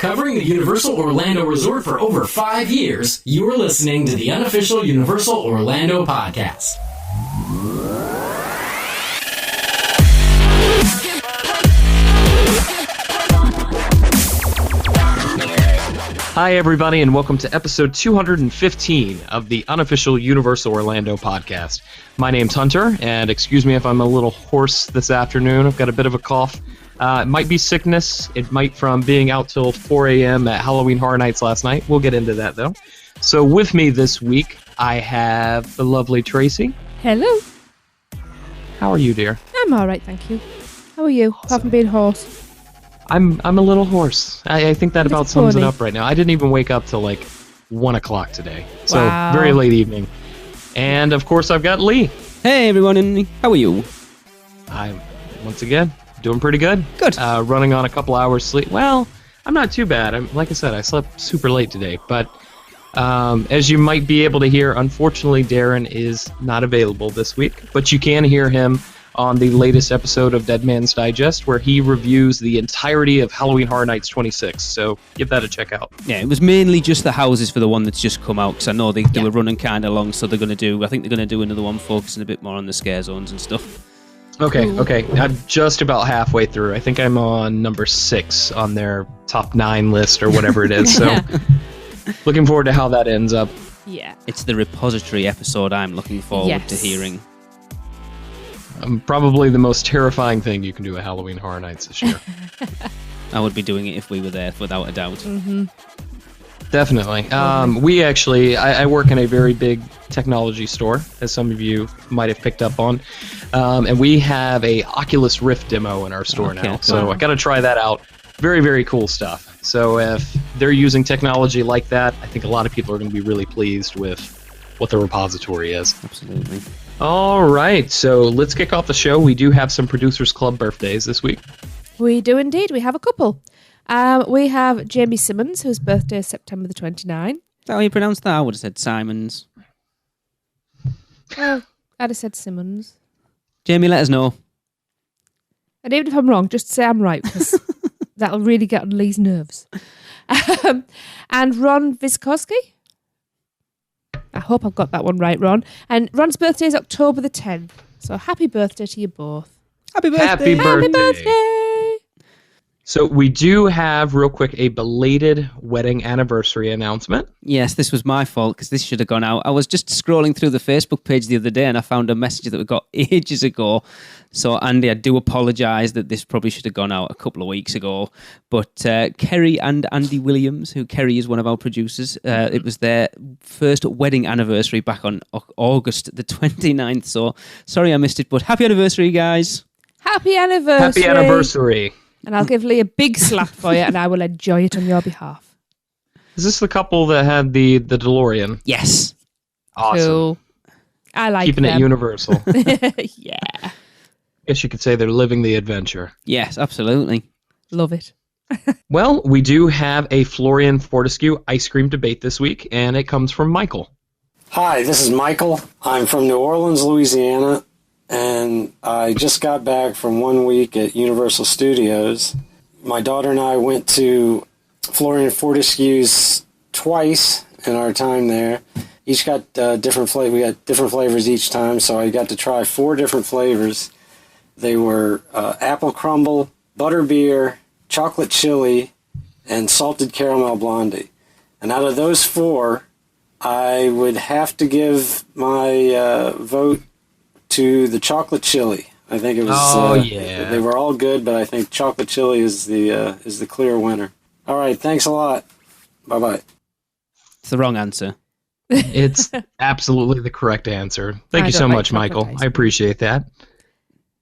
Covering the Universal Orlando Resort for over 5 years, you are listening to the Unofficial Universal Orlando Podcast. Hi, everybody, and welcome to episode 215 of the Unofficial Universal Orlando Podcast. My name's Hunter, and excuse me if I'm a little hoarse this afternoon. I've got a bit of a cough. It might be sickness. It might from being out till 4 a.m. at Halloween Horror Nights last night. We'll get into that, though. So with me this week, I have the lovely Tracy. Hello. How are you, dear? I'm all right, thank you. How are you? Awesome. Apart from being hoarse. I'm a little hoarse. I think that about sums it pony. up right now. I didn't even wake up till like 1 o'clock today. So Wow. very late evening. And of course I've got Lee. Hey everyone, and how are you? I'm once again doing pretty good. Good. Running on a couple hours sleep. Well, I'm not too bad. Like I said, I slept super late today. But as you might be able to hear, unfortunately Darren is not available this week. But you can hear him on the latest episode of Dead Man's Digest, where he reviews the entirety of Halloween Horror Nights 26. So give that a check out. Yeah, it was mainly just the houses for the one that's just come out, because I know they were running kind of long, so I think they're going to do another one focusing a bit more on the scare zones and stuff. Okay. I'm just about halfway through. I think I'm on number 6 on their top 9 list or whatever it is. So looking forward to how that ends up. Yeah. It's the repository episode I'm looking forward to hearing. Probably the most terrifying thing you can do at Halloween Horror Nights this year. I would be doing it if we were there, without a doubt. Mm-hmm. Definitely. We actually, I work in a very big technology store, as some of you might have picked up on, and we have a Oculus Rift demo in our store now. Cool. So I got to try that out. Very, very cool stuff. So if they're using technology like that, I think a lot of people are going to be really pleased with what the repository is. Absolutely. All right, so let's kick off the show. We do have some Producers Club birthdays this week. We do indeed. We have a couple. We have Jamie Simmons, whose birthday is September the 29th. Is that how you pronounce that? I would have said Simons. Well, I'd have said Simmons. Jamie, let us know. And even if I'm wrong, just say I'm right, because that'll really get on Lee's nerves. And Ron Vysotsky. I hope I've got that one right, Ron. And Ron's birthday is October the 10th. So happy birthday to you both. Happy birthday! Happy birthday! Happy birthday! So we do have, real quick, a belated wedding anniversary announcement. Yes, this was my fault, because this should have gone out. I was just scrolling through the Facebook page the other day, and I found a message that we got ages ago. So, Andy, I do apologise that this probably should have gone out a couple of weeks ago. But Kerry and Andy Williams, who Kerry is one of our producers, it was their first wedding anniversary back on August the 29th. So, sorry I missed it, but happy anniversary, guys. Happy anniversary! Happy anniversary! And I'll give Lee a big slap for you, and I will enjoy it on your behalf. Is this the couple that had the DeLorean? Yes. Awesome. Cool. I like Keeping them. it universal. Yeah. Guess you could say they're living the adventure. Yes, absolutely. Love it. Well, we do have a Florean Fortescue ice cream debate this week, and it comes from Michael. Hi, this is Michael. I'm from New Orleans, Louisiana, and I just got back from 1 week at Universal Studios. My daughter and I went to Florean Fortescue's twice in our time there. Each got different flavors. We got different flavors each time, so I got to try 4 different flavors. They were apple crumble, butterbeer, chocolate chili, and salted caramel blondie. And out of those 4, I would have to give my vote to the chocolate chili. I think it was. They were all good, but I think chocolate chili is the clear winner. All right, thanks a lot. Bye bye. It's the wrong answer. It's absolutely the correct answer. Thank you so much, Michael. I appreciate that.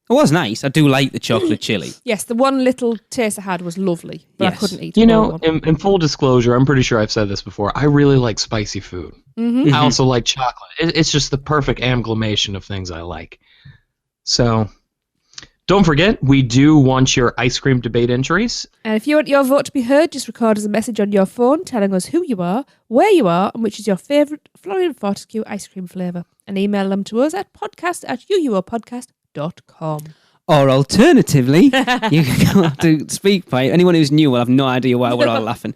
It was nice. I do like the chocolate chili. Yes, the one little taste I had was lovely, but Yes. I couldn't eat it. You know, in full disclosure, I'm pretty sure I've said this before. I really like spicy food. Mm-hmm. I also like chocolate. It's just the perfect amalgamation of things I like. So, don't forget, we do want your ice cream debate entries. And if you want your vote to be heard, just record as a message on your phone telling us who you are, where you are, and which is your favourite Florean Fortescue ice cream flavour. And email them to us at podcast@uuopodcast.com. Or alternatively, you can go to SpeakPipe. Anyone who's new will have no idea why we're all laughing.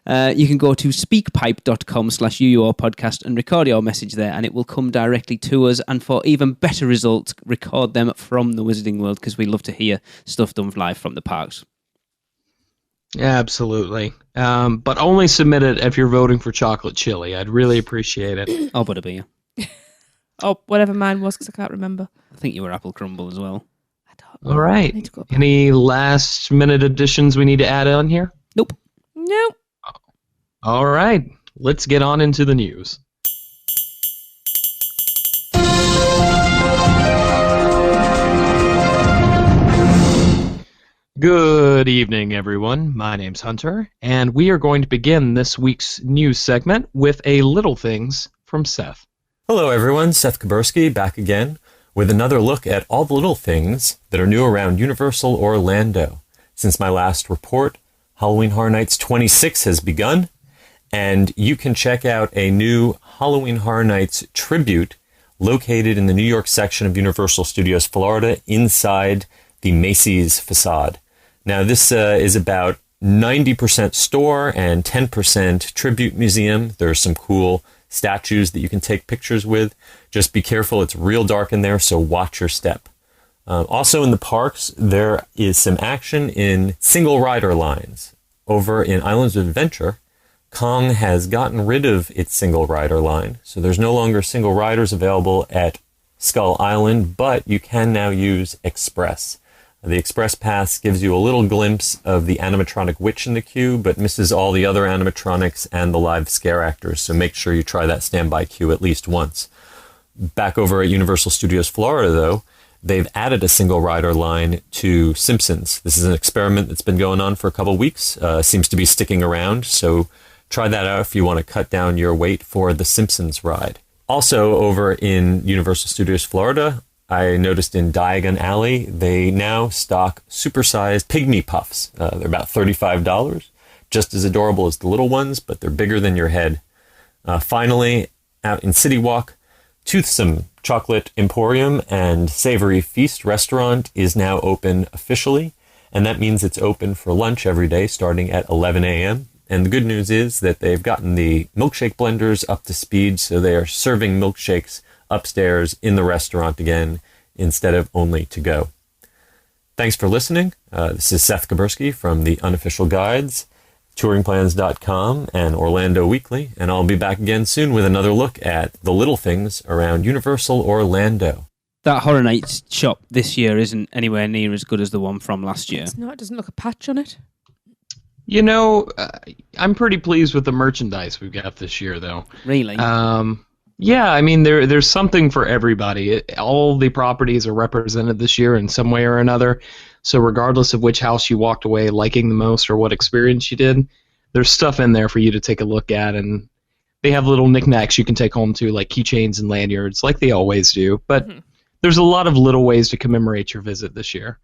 You can go to speakpipe.com/UUR podcast and record your message there, and it will come directly to us. And for even better results, record them from the Wizarding World, because we love to hear stuff done live from the parks. Absolutely. But only submit it if you're voting for chocolate chili. I'd really appreciate it. Oh, butterbeer. Oh, whatever mine was, because I can't remember. I think you were apple crumble as well. I don't know. All right. I need to go back. Any last minute additions we need to add on here? Nope. No. All right. Let's get on into the news. Good evening, everyone. My name's Hunter, and we are going to begin this week's news segment with a Little Things from Seth. Hello, everyone. Seth Kubersky back again with another look at all the little things that are new around Universal Orlando. Since my last report, Halloween Horror Nights 26 has begun, and you can check out a new Halloween Horror Nights tribute located in the New York section of Universal Studios Florida inside the Macy's facade. Now, this is about 90% store and 10% tribute museum. There are some cool statues that you can take pictures with. Just be careful, it's real dark in there, so watch your step. Also in the parks, there is some action in single rider lines. Over in Islands of Adventure, Kong has gotten rid of its single rider line, so there's no longer single riders available at Skull Island, but you can now use Express. The Express Pass gives you a little glimpse of the animatronic witch in the queue, but misses all the other animatronics and the live scare actors, so make sure you try that standby queue at least once. Back over at Universal Studios Florida, though, they've added a single rider line to Simpsons. This is an experiment that's been going on for a couple weeks, seems to be sticking around, so try that out if you want to cut down your wait for the Simpsons ride. Also, over in Universal Studios Florida, I noticed in Diagon Alley, they now stock supersized Pygmy Puffs. They're about $35, just as adorable as the little ones, but they're bigger than your head. Finally, out in City Walk, Toothsome Chocolate Emporium and Savory Feast restaurant is now open officially, and that means it's open for lunch every day starting at 11 a.m. And the good news is that they've gotten the milkshake blenders up to speed, so they are serving milkshakes upstairs in the restaurant again instead of only to go. Thanks for listening. This is Seth Kubersky from the Unofficial Guides, touringplans.com, and Orlando Weekly, and I'll be back again soon with another look at the little things around Universal Orlando. That Horror Nights shop this year isn't anywhere near as good as the one from last year. It's not. It doesn't look a patch on it. You know, I'm pretty pleased with the merchandise we've got this year, though. Really? Yeah, I mean, there's something for everybody. All the properties are represented this year in some way or another. So regardless of which house you walked away liking the most or what experience you did, there's stuff in there for you to take a look at. And they have little knickknacks you can take home too, like keychains and lanyards, like they always do. But there's a lot of little ways to commemorate your visit this year.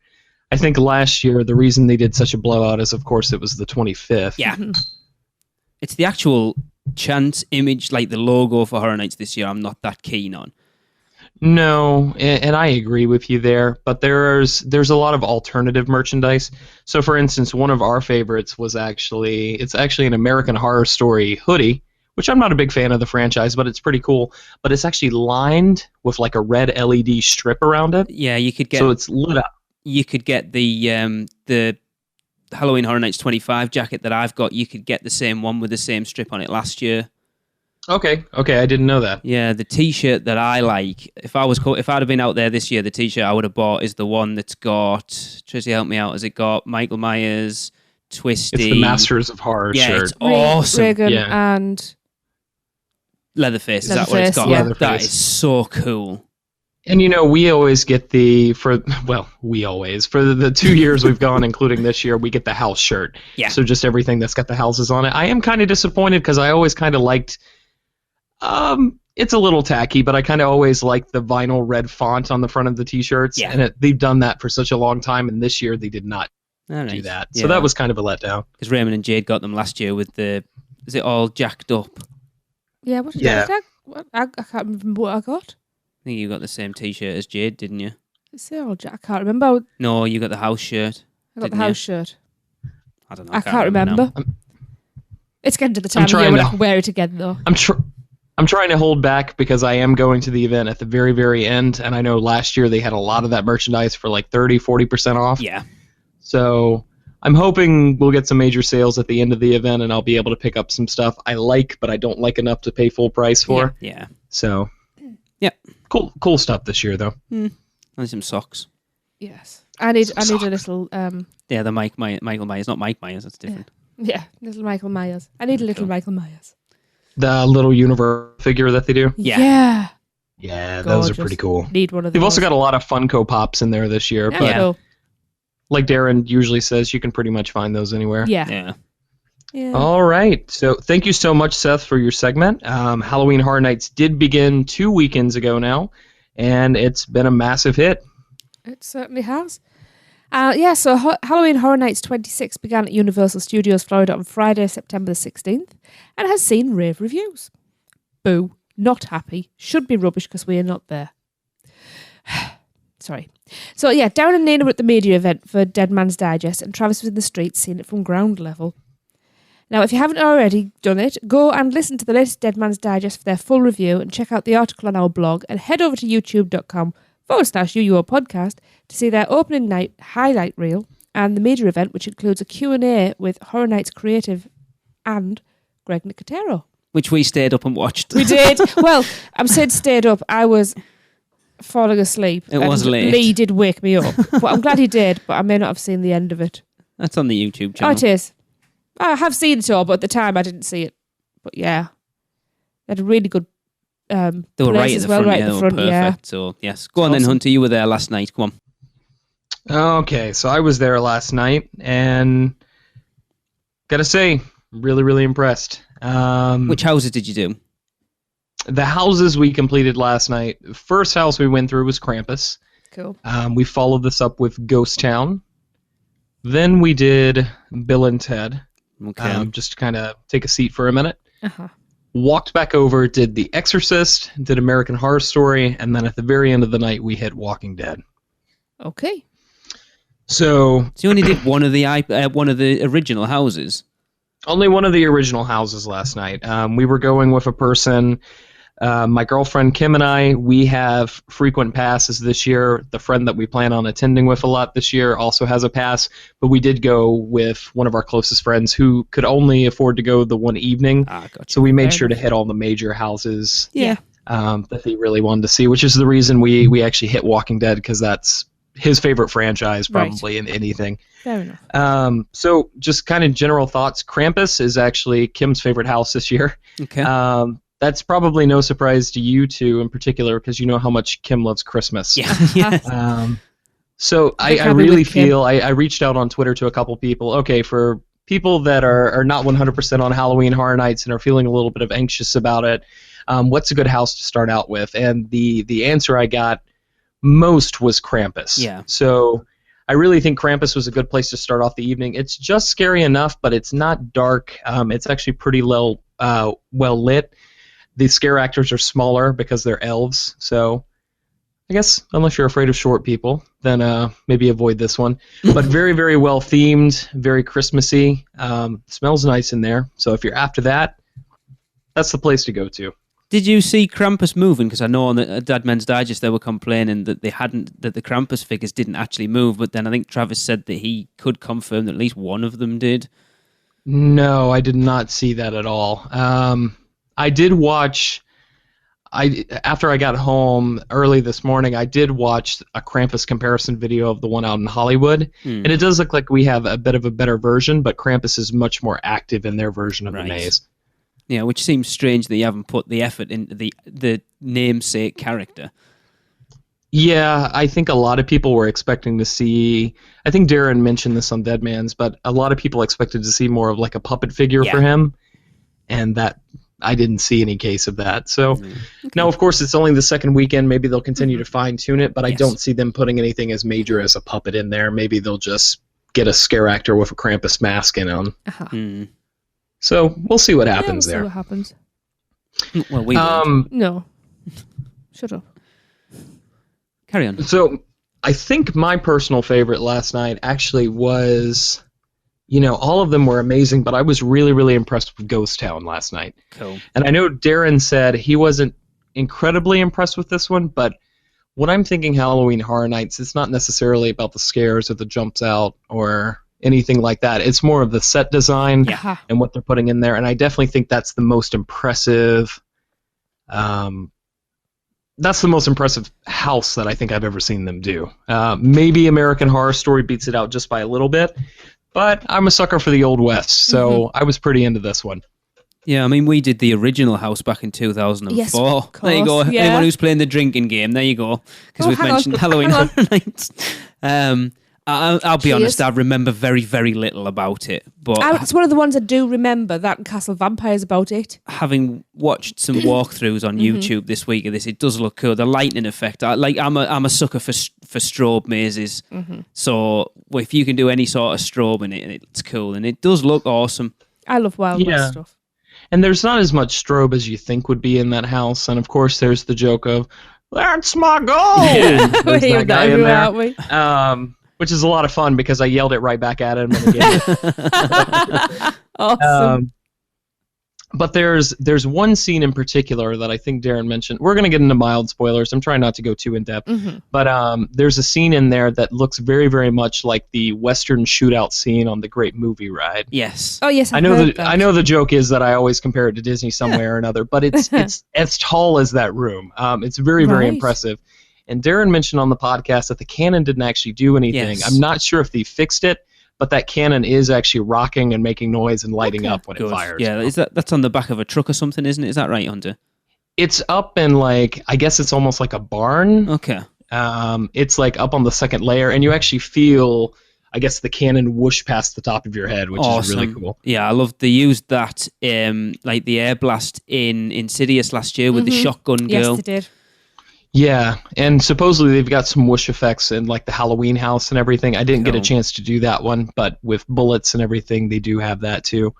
I think last year, the reason they did such a blowout is, of course, it was the 25th. Yeah. It's the actual chant image, like the logo for Horror Nights this year, I'm not that keen on. No, and I agree with you there, but there's a lot of alternative merchandise. So, for instance, one of our favorites was actually an American Horror Story hoodie, which I'm not a big fan of the franchise, but it's pretty cool. But it's actually lined with like a red LED strip around it. Yeah, you could get. So it's lit up. You could get the Halloween Horror Nights 25 jacket that I've got. You could get the same one with the same strip on it last year. Okay, I didn't know that. Yeah, the T-shirt that I like, if I'd have been out there this year, the T-shirt I would have bought is the one that's got, Tracy, help me out, has it got Michael Myers, Twisty? It's the Masters of Horror shirt. It's awesome. Reagan Yeah. and Leatherface, is that what it's got? yeah. That is so cool. And you know, we always get for the 2 years we've gone, including this year, we get the house shirt. Yeah. So just everything that's got the houses on it. I am kind of disappointed because I always kind of liked, it's a little tacky, but I kind of always liked the vinyl red font on the front of the t-shirts. Yeah. And they've done that for such a long time, and this year they did not do that. So that was kind of a letdown. Because Raymond and Jade got them last year with is it all jacked up? yeah, what did Yeah. I can't remember what I got. I think you got the same T-shirt as Jade, didn't you? Say all Jack. I can't remember. No, you got the house shirt. I got the didn't you? house shirt. I don't know. I can't remember. now. It's getting to the time of year when I can wear it again, though. I'm trying to hold back because I am going to the event at the very, very end, and I know last year they had a lot of that merchandise for like 30-40% off. Yeah. So I'm hoping we'll get some major sales at the end of the event, and I'll be able to pick up some stuff I like, but I don't like enough to pay full price for. Yeah. So, yeah, cool stuff this year, though. And some socks. Yes. I need a little... Yeah, the Michael Myers, not Mike Myers. That's different. Yeah, little Michael Myers. I need a little Michael Myers. The little Universal figure that they do. Yeah. Yeah, those are Gorgeous. pretty cool. Need one of those. They've also got a lot of Funko Pops in there this year, but Cool. like Darren usually says, you can pretty much find those anywhere. Yeah. All right. So thank you so much, Seth, for your segment. Halloween Horror Nights did begin 2 weekends ago now, and it's been a massive hit. It certainly has. So Halloween Horror Nights 26 began at Universal Studios Florida on Friday, September the 16th, and has seen rave reviews. Boo. Not happy. Should be rubbish because we are not there. Sorry. So Darren and Nina were at the media event for Dead Man's Digest, and Travis was in the streets seeing it from ground level. Now, if you haven't already done it, go and listen to the latest Dead Man's Digest for their full review and check out the article on our blog, and head over to youtube.com/UUO podcast to see their opening night highlight reel and the media event, which includes a Q&A with Horror Nights creative and Greg Nicotero. Which we stayed up and watched. We did. Well, I'm saying stayed up. I was falling asleep. It was late. Lee did wake me up. But I'm glad he did, but I may not have seen the end of it. That's on the YouTube Oh, channel. it is. I have seen it all, but at the time I didn't see it. But yeah. They had a really good They were place right at as the well, front. right Yeah, at they the were front, perfect. So, yes. Go on then, Awesome. Hunter. You were there last night. Come on. Okay, so I was there last night, and gotta say, really, really impressed. Which houses did you do? The houses we completed last night. First house we went through was Krampus. Cool. We followed this up with Ghost Town. Then we did Bill and Ted. Okay. Just to kind of take a seat for a minute. Uh-huh. Walked back over, did The Exorcist, did American Horror Story, and then at the very end of the night we hit Walking Dead. Okay. So So you only did one of the original houses. only one of the original houses last night. We were going with a person. My girlfriend Kim and I, we have frequent passes this year. The friend that we plan on attending with a lot this year also has a pass, but we did go with one of our closest friends who could only afford to go the one evening. Gotcha. So we made Fair sure to hit all the major houses Yeah. that he really wanted to see, which is the reason we actually hit Walking Dead, because that's his favorite franchise probably in anything. Fair enough. So just kind of general thoughts. Krampus is actually Kim's favorite house this year. Okay. That's probably no surprise to you two in particular, because you know how much Kim loves Christmas. Yeah. Yes. So I happy really with Kim. feel I reached out on Twitter to a couple people. Okay, for people that are not 100% on Halloween Horror Nights and are feeling a little bit of anxious about it, what's a good house to start out with? And the answer I got most was Krampus. Yeah. So I really think Krampus was a good place to start off the evening. It's just scary enough, but it's not dark. It's actually pretty well lit. The scare actors are smaller because they're elves. So I guess unless you're afraid of short people, then maybe avoid this one. But very, very well themed, very Christmassy. Smells nice in there. So if you're after that, that's the place to go to. Did you see Krampus moving? Because I know on the Dead Man's Digest they were complaining that the Krampus figures didn't actually move, but then I think Travis said that he could confirm that at least one of them did. No, I did not see that at all. I did watch. After I got home early this morning, I did watch a Krampus comparison video of the one out in Hollywood, and it does look like we have a bit of a better version, but Krampus is much more active in their version of the maze. Yeah, which seems strange that you haven't put the effort into the namesake character. Yeah, I think a lot of people were expecting to see. I think Darren mentioned this on Dead Man's, but a lot of people expected to see more of like a puppet figure for him, and that. I didn't see any case of that. So now, of course, it's only the second weekend. Maybe they'll continue to fine-tune it, but I don't see them putting anything as major as a puppet in there. Maybe they'll just get a scare actor with a Krampus mask in on. Uh-huh. So we'll see what happens we'll there. See what happens. Well, we won't. No. Shut up. Carry on. So I think my personal favorite last night actually was, all of them were amazing, but I was really, really impressed with Ghost Town last night. Cool. And I know Darren said he wasn't incredibly impressed with this one, but when I'm thinking Halloween Horror Nights, it's not necessarily about the scares or the jumps out or anything like that. It's more of the set design and what they're putting in there, and I definitely think that's the most impressive. That's the most impressive house that I think I've ever seen them do. Maybe American Horror Story beats it out just by a little bit, but I'm a sucker for the Old West, so I was pretty into this one. Yeah, I mean, we did the original house back in 2004. Yes, of course, there you go. yeah. Anyone who's playing the drinking game, there you go. Because we've mentioned Halloween Horror Nights. I'll be honest, I remember very, very little about it. But it's one of the ones I do remember, that and Castle Vampires about it. Having watched some walkthroughs on YouTube this week of this, it does look cool. The lightning effect, I'm a sucker for strobe mazes. So if you can do any sort of strobe in it, it's cool. And it does look awesome. I love Wild West stuff. And there's not as much strobe as you think would be in that house. And of course, there's the joke of, that's my goal! There's that guy in there. Aren't we? Which is a lot of fun because I yelled it right back at him. And again. Awesome. But there's one scene in particular that I think Darren mentioned. We're going to get into mild spoilers. I'm trying not to go too in depth. But there's a scene in there that looks very, very much like the Western shootout scene on the Great Movie Ride. Yes. Oh, yes, I know the joke is that I always compare it to Disney somewhere or another, but it's as tall as that room. It's very, very impressive. And Darren mentioned on the podcast that the cannon didn't actually do anything. Yes. I'm not sure if they fixed it, but that cannon is actually rocking and making noise and lighting up when it fires. Yeah, that's on the back of a truck or something, isn't it? Is that right, Hunter? It's up in I guess it's almost like a barn. Okay. It's up on the second layer, and you actually feel, I guess, the cannon whoosh past the top of your head, which is really cool. Yeah, I love they used that, like the air blast in Insidious last year with the shotgun girl. Yes, they did. Yeah, and supposedly they've got some whoosh effects in the Halloween house and everything. I didn't get a chance to do that one, but with bullets and everything, they do have that too.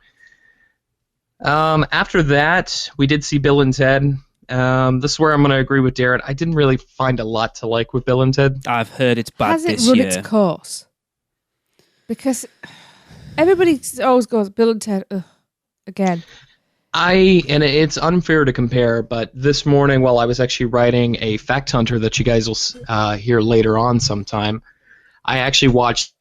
After that, we did see Bill and Ted. This is where I'm going to agree with Darren. I didn't really find a lot to like with Bill and Ted. I've heard it's bad this year. Has it run its course? Because everybody always goes, Bill and Ted, again. And it's unfair to compare, but this morning while I was actually writing a fact hunter that you guys will hear later on sometime, I actually watched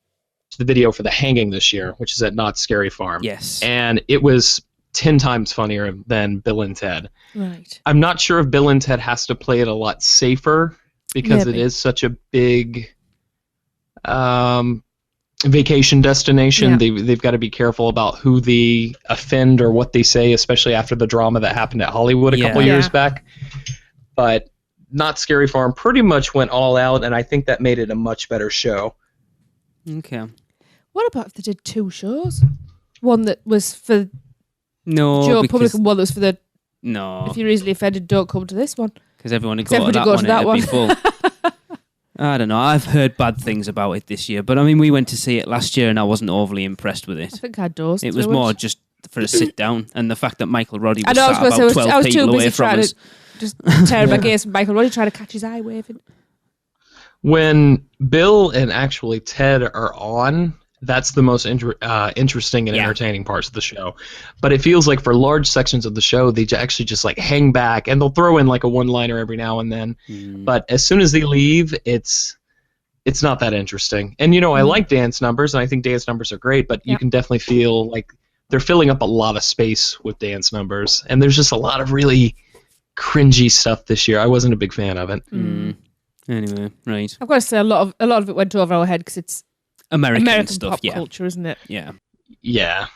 the video for the hanging this year, which is at Knott's Scary Farm. Yes. And it was 10 times funnier than Bill and Ted. Right. I'm not sure if Bill and Ted has to play it a lot safer because it is such a big vacation destination. They've got to be careful about who they offend or what they say, especially after the drama that happened at Hollywood a couple years back. But Knott's Scary Farm pretty much went all out, and I think that made it a much better show. Okay. What about if they did two shows? One that was for Joe Public and one that was for the... No. If you're easily offended, don't come to this one. Because everyone would go to that one. It'd be full. I don't know. I've heard bad things about it this year, but I mean, we went to see it last year, and I wasn't overly impressed with it. I think I dozed. It was more just for a sit down, and the fact that Michael Roddy was I sat about 12 people away from us. Just tearing my gaze from Michael Roddy trying to catch his eye waving. When Bill and actually Ted are on, that's the most interesting and entertaining parts of the show. But it feels like for large sections of the show, they actually just hang back, and they'll throw in a one-liner every now and then. But as soon as they leave, it's not that interesting. And I like dance numbers, and I think dance numbers are great, but you can definitely feel like they're filling up a lot of space with dance numbers, and there's just a lot of really cringy stuff this year. I wasn't a big fan of it. Anyway, right. I've got to say a lot of it went over our head because it's American stuff, pop culture, isn't it? Yeah. Yeah.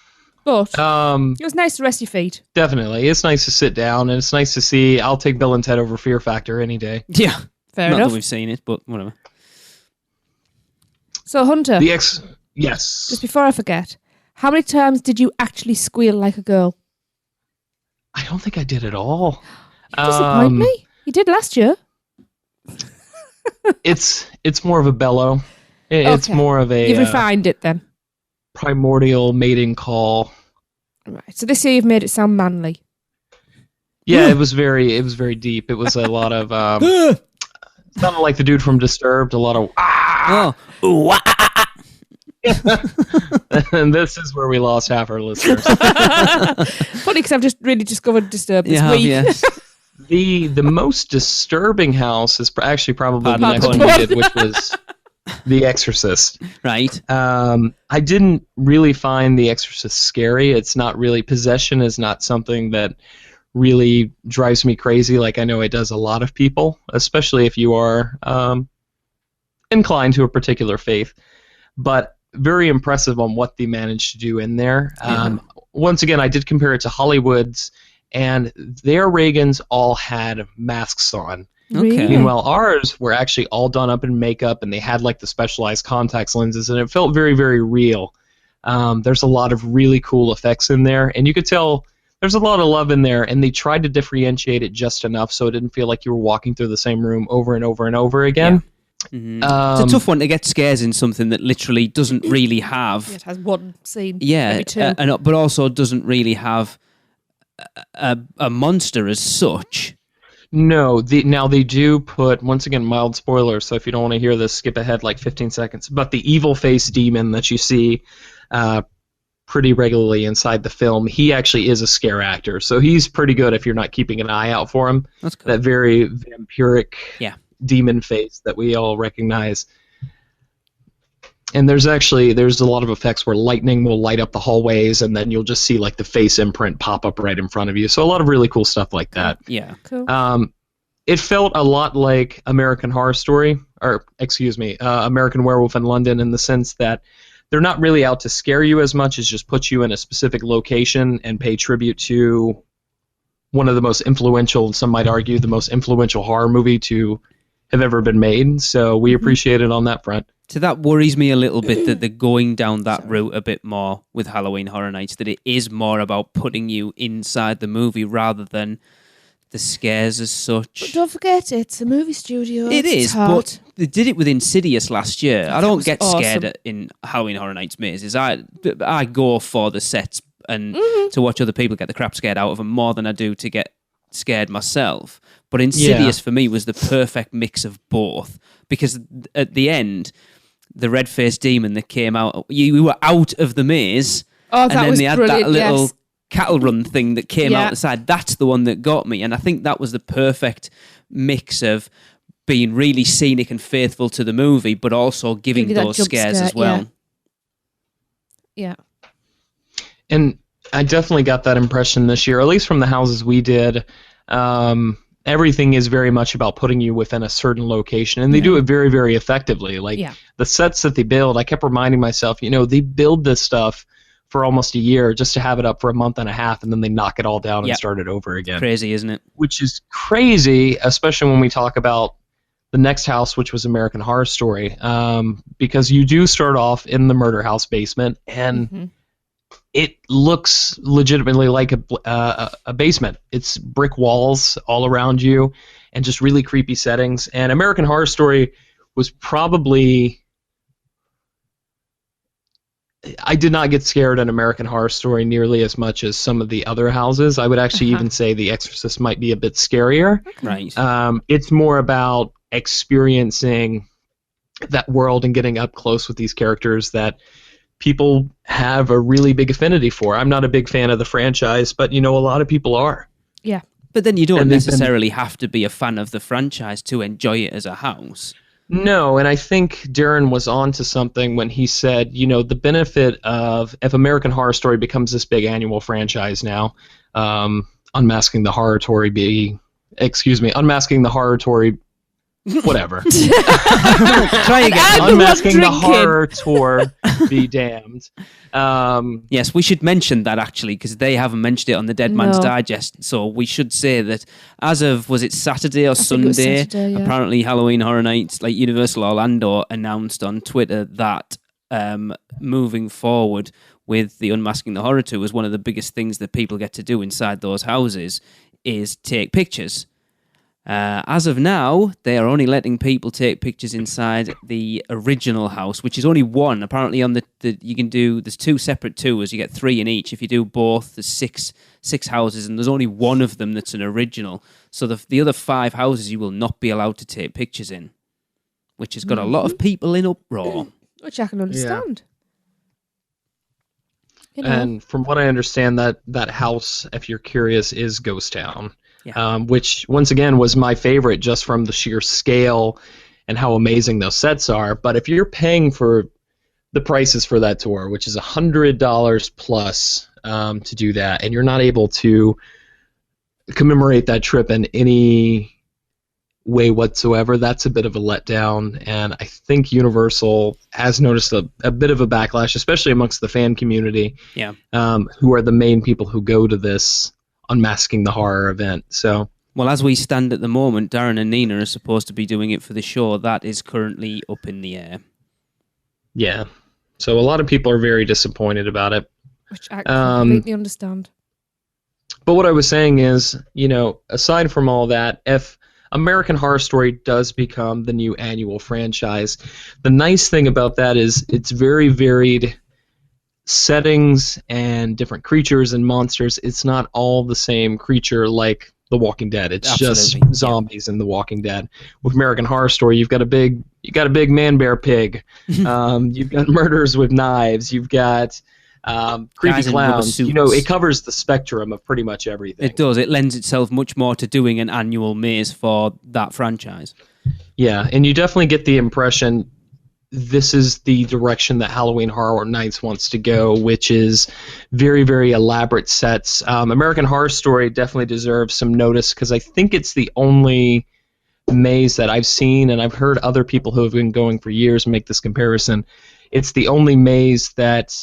But it was nice to rest your feet. Definitely. It's nice to sit down, and it's nice to see. I'll take Bill and Ted over Fear Factor any day. Yeah. Fair Not enough. that we've seen it, but whatever. So, Hunter. Yes. Just before I forget, how many times did you actually squeal like a girl? I don't think I did at all. You disappoint me. You did last year. It's more of a bellow. It's more of a... You've refined it then. Primordial mating call. Right. So this year you've made it sound manly. Yeah, it was very deep. It was a lot of... sounded like the dude from Disturbed. A lot of... Oh, ooh, ah, ah, ah. And this is where we lost half our listeners. Funny because I've just really discovered Disturbed this week. Yes. The most disturbing house is actually probably Pardon the next my one we did, which was The Exorcist. Right. I didn't really find The Exorcist scary. It's not really, possession is not something that really drives me crazy like I know it does a lot of people, especially if you are inclined to a particular faith. But very impressive on what they managed to do in there. Once again, I did compare it to Hollywood's, and their Reagans all had masks on. Okay. Meanwhile, ours were actually all done up in makeup, and they had like the specialized contact lenses, and it felt very, very real. There's a lot of really cool effects in there, and you could tell there's a lot of love in there, and they tried to differentiate it just enough so it didn't feel like you were walking through the same room over and over and over again. It's a tough one to get scares in something that literally doesn't really have. It has one scene. Yeah, maybe two. but also doesn't really have a monster as such. No, now they do put, once again, mild spoilers, so if you don't want to hear this, skip ahead like 15 seconds. But the evil face demon that you see pretty regularly inside the film, he actually is a scare actor, so he's pretty good if you're not keeping an eye out for him. That's cool. That very vampiric demon face that we all recognize. And there's a lot of effects where lightning will light up the hallways, and then you'll just see like the face imprint pop up right in front of you. So a lot of really cool stuff like that. Yeah. Cool. It felt a lot like American Horror Story, or American Werewolf in London, in the sense that they're not really out to scare you as much as just put you in a specific location and pay tribute to one of the most influential, some might argue, the most influential horror movie to have ever been made. So we appreciate it on that front. So that worries me a little bit that they're going down that route a bit more with Halloween Horror Nights, that it is more about putting you inside the movie rather than the scares as such. But don't forget, it's a movie studio. It is, but they did it with Insidious last year. I don't get scared awesome. in Halloween Horror Nights mazes. I go for the sets and to watch other people get the crap scared out of them more than I do to get scared myself. But Insidious for me was the perfect mix of both, because at the end, the red-faced demon that came out, you were out of the maze, and then they had that little cattle run thing that came out the side. That's the one that got me, and I think that was the perfect mix of being really scenic and faithful to the movie, but also giving those scares as well. Yeah. And I definitely got that impression this year, at least from the houses we did. Everything is very much about putting you within a certain location, and they do it very, very effectively. Like the sets that they build, I kept reminding myself, they build this stuff for almost a year just to have it up for a month and a half, and then they knock it all down and start it over again. Crazy, isn't it? Which is crazy, especially when we talk about the next house, which was American Horror Story, because you do start off in the murder house basement, and it looks legitimately like a basement. It's brick walls all around you and just really creepy settings. And American Horror Story was probably... I did not get scared in American Horror Story nearly as much as some of the other houses. I would actually even say The Exorcist might be a bit scarier. Right. It's more about experiencing that world and getting up close with these characters that people have a really big affinity for. I'm not a big fan of the franchise, but a lot of people are. Yeah. But then you don't necessarily have to be a fan of the franchise to enjoy it as a house. No, and I think Darren was on to something when he said, the benefit of if American Horror Story becomes this big annual franchise now, Unmasking the Horror Tory whatever. Try again. Unmasking the Horror Tour be damned. Yes, we should mention that actually, because they haven't mentioned it on the Dead Man's Digest. So we should say that as of, was it Saturday or Sunday? Apparently Halloween Horror Nights, like Universal Orlando, announced on Twitter that moving forward with the Unmasking the Horror Tour, was one of the biggest things that people get to do inside those houses is take pictures. As of now, they are only letting people take pictures inside the original house, which is only one. Apparently, on there's two separate tours. You get 3 in each. If you do both, there's six houses, and there's only one of them that's an original. So the other 5 houses you will not be allowed to take pictures in. which has got a lot of people in uproar. Which I can understand. You know. And from what I understand, that house, if you're curious, is Ghost Town, which, once again, was my favorite just from the sheer scale and how amazing those sets are. But if you're paying for the prices for that tour, which is $100 plus to do that, and you're not able to commemorate that trip in any way whatsoever, that's a bit of a letdown. And I think Universal has noticed a bit of a backlash, especially amongst the fan community, who are the main people who go to this Unmasking the Horror event. So, well, as we stand at the moment, Darren and Nina are supposed to be doing it for the show. That is currently up in the air. Yeah. So a lot of people are very disappointed about it. Which I completely understand. But what I was saying is, aside from all that, if American Horror Story does become the new annual franchise, the nice thing about that is it's very varied settings and different creatures and monsters. It's not all the same creature like The Walking Dead. It's just zombies in The Walking Dead. With American Horror Story, you've got a big man bear pig. You've got murders with knives. You've got creepy clowns. It covers the spectrum of pretty much everything. It does. It lends itself much more to doing an annual maze for that franchise. Yeah, and you definitely get the impression this is the direction that Halloween Horror Nights wants to go, which is very, very elaborate sets. American Horror Story definitely deserves some notice because I think it's the only maze that I've seen, and I've heard other people who have been going for years make this comparison. It's the only maze that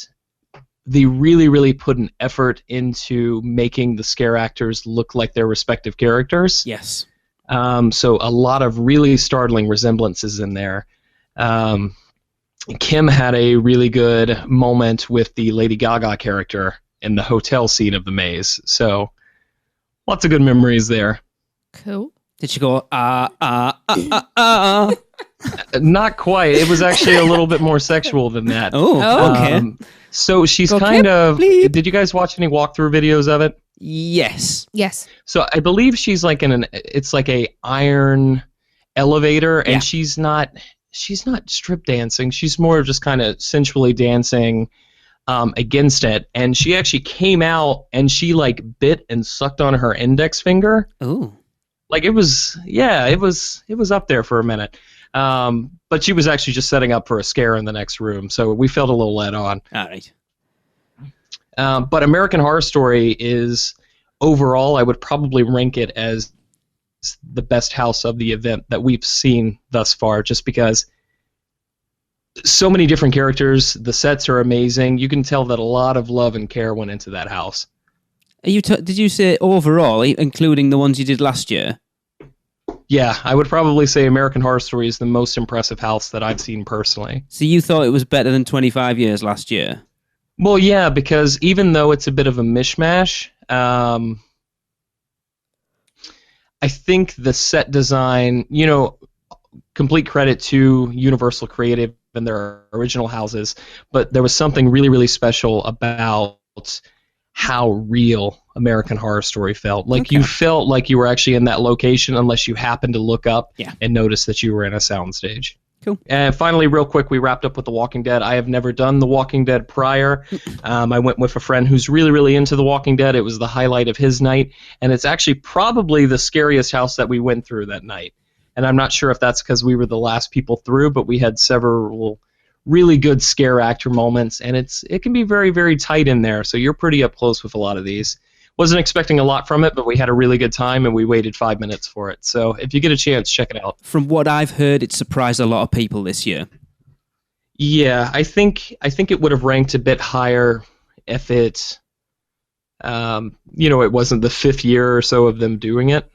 they really, really put an effort into making the scare actors look like their respective characters. Yes. So a lot of really startling resemblances in there. Kim had a really good moment with the Lady Gaga character in the hotel scene of the maze. So lots of good memories there. Cool. Did she go, Not quite. It was actually a little bit more sexual than that. Oh, okay. So she's Go kind Kim, of... bleep. Did you guys watch any walkthrough videos of it? Yes. Yes. So I believe she's like it's like a iron elevator, and she's not strip dancing. She's more just kind of sensually dancing against it. And she actually came out and she like bit and sucked on her index finger. Oh. Like it was up there for a minute. But she was actually just setting up for a scare in the next room. So we felt a little let on. All right. But American Horror Story is, overall, I would probably rank it as the best house of the event that we've seen thus far, just because so many different characters, the sets are amazing. You can tell that a lot of love and care went into that house. Did you say overall, including the ones you did last year? Yeah, I would probably say American Horror Story is the most impressive house that I've seen personally. So you thought it was better than 25 years last year? Well, yeah, because even though it's a bit of a mishmash, I think the set design, complete credit to Universal Creative and their original houses, but there was something really, really special about how real American Horror Story felt. Like you felt like you were actually in that location unless you happened to look up and notice that you were in a soundstage. Cool. And finally, real quick, we wrapped up with The Walking Dead. I have never done The Walking Dead prior. I went with a friend who's really, really into The Walking Dead. It was the highlight of his night, and it's actually probably the scariest house that we went through that night. And I'm not sure if that's because we were the last people through, but we had several really good scare actor moments, and it can be very, very tight in there, so you're pretty up close with a lot of these. Wasn't expecting a lot from it, but we had a really good time, and we waited 5 minutes for it. So if you get a chance, check it out. From what I've heard, it surprised a lot of people this year. Yeah, I think it would have ranked a bit higher if it, it wasn't the 5th year or so of them doing it.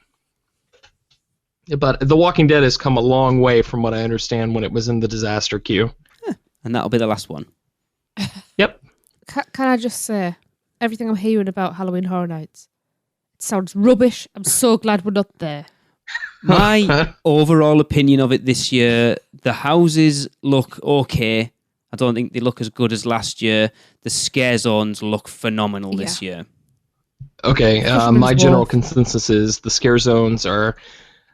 But The Walking Dead has come a long way from what I understand when it was in the disaster queue. And that'll be the last one. Yep. Can I just say, everything I'm hearing about Halloween Horror Nights, it sounds rubbish. I'm so glad we're not there. My overall opinion of it this year, the houses look okay. I don't think they look as good as last year. The scare zones look phenomenal this year. Okay, my general consensus is the scare zones are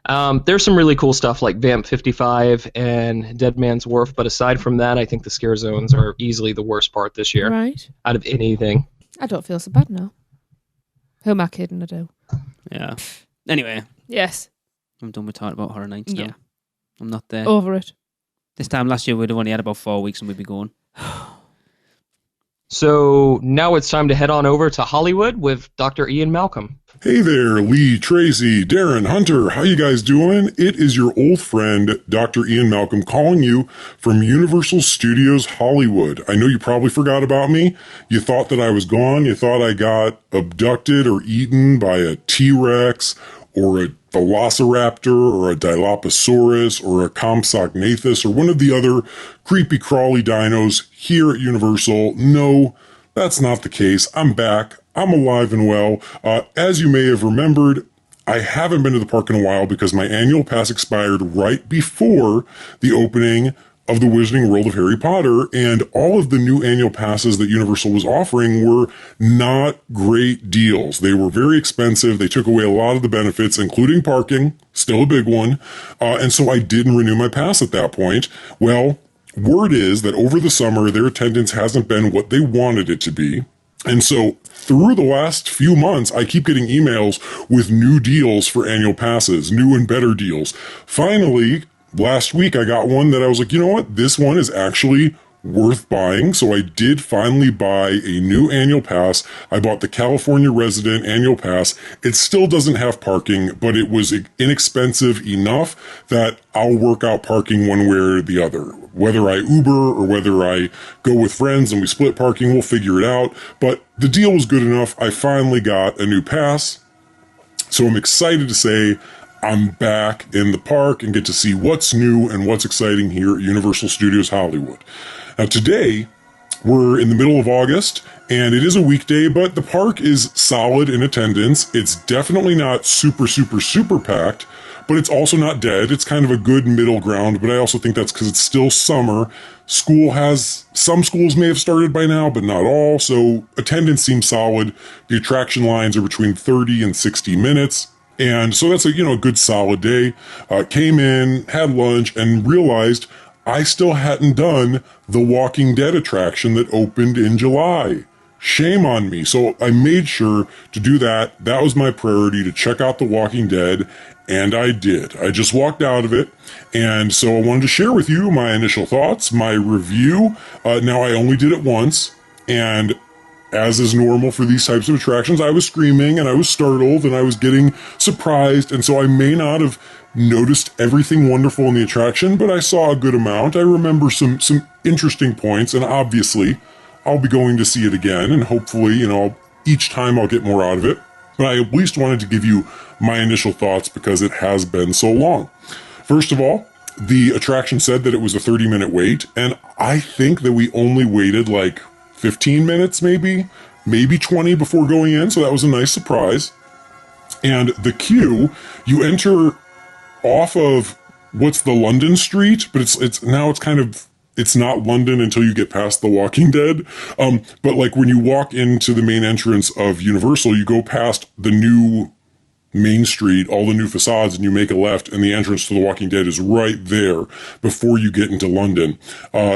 There's some really cool stuff like Vamp 55 and Dead Man's Wharf, but aside from that, I think the scare zones are easily the worst part this year Right. out of anything. I don't feel so bad now. Who am I kidding? I do. Yeah. Anyway, Yes. I'm done with talking about Horror Nights now. Yeah. I'm not there. Over it. This time last year, we'd have only had about 4 weeks and we'd be going. So now it's time to head on over to Hollywood with Dr. Ian Malcolm. Hey there, Lee, Tracy, Darren, Hunter, how you guys doing? It is your old friend, Dr. Ian Malcolm, calling you from Universal Studios Hollywood. I know you probably forgot about me. You thought that I was gone. You thought I got abducted or eaten by a T-Rex or a Velociraptor or a Dilophosaurus or a Compsognathus or one of the other creepy crawly dinos here at Universal. No, that's not the case. I'm back. I'm alive and well. As you may have remembered, I haven't been to the park in a while because my annual pass expired right before the opening of the Wizarding World of Harry Potter, and all of the new annual passes that Universal was offering were not great deals. They were very expensive. They took away a lot of the benefits, including parking, still a big one, and so I didn't renew my pass at that point. Well, word is that over the summer, their attendance hasn't been what they wanted it to be. And so through the last few months, I keep getting emails with new deals for annual passes, new and better deals. Finally, last week, I got one that I was like, you know what? This one is actually worth buying. So I did finally buy a new annual pass. I bought the California resident annual pass. It still doesn't have parking, but it was inexpensive enough that I'll work out parking one way or the other. Whether I Uber or whether I go with friends and we split parking, we'll figure it out. But the deal was good enough. I finally got a new pass. So I'm excited to say I'm back in the park and get to see what's new and what's exciting here at Universal Studios Hollywood. Now today, we're in the middle of August, and it is a weekday, but the park is solid in attendance. It's definitely not super, super, super packed, but it's also not dead. It's kind of a good middle ground, but I also think that's because it's still summer. Some schools may have started by now, but not all, so attendance seems solid. The attraction lines are between 30 and 60 minutes. And so that's a good solid day. Came in, had lunch, and realized I still hadn't done the Walking Dead attraction that opened in July. Shame on me. So I made sure to do that. That was my priority, to check out the Walking Dead, and I did. I just walked out of it, and so I wanted to share with you my initial thoughts, my review. Now, I only did it once, and as is normal for these types of attractions, I was screaming and I was startled and I was getting surprised, and so I may not have noticed everything wonderful in the attraction, but I saw a good amount. I remember some interesting points, and obviously I'll be going to see it again, and hopefully, each time I'll get more out of it. But I at least wanted to give you my initial thoughts because it has been so long. First of all, the attraction said that it was a 30-minute wait, and I think that we only waited like 15 minutes, maybe 20 before going in, so that was a nice surprise. And the queue, you enter off of what's the London Street, but it's not London until you get past The Walking Dead. But like when you walk into the main entrance of Universal, you go past the new Main Street, all the new facades, and you make a left, and the entrance to The Walking Dead is right there before you get into London.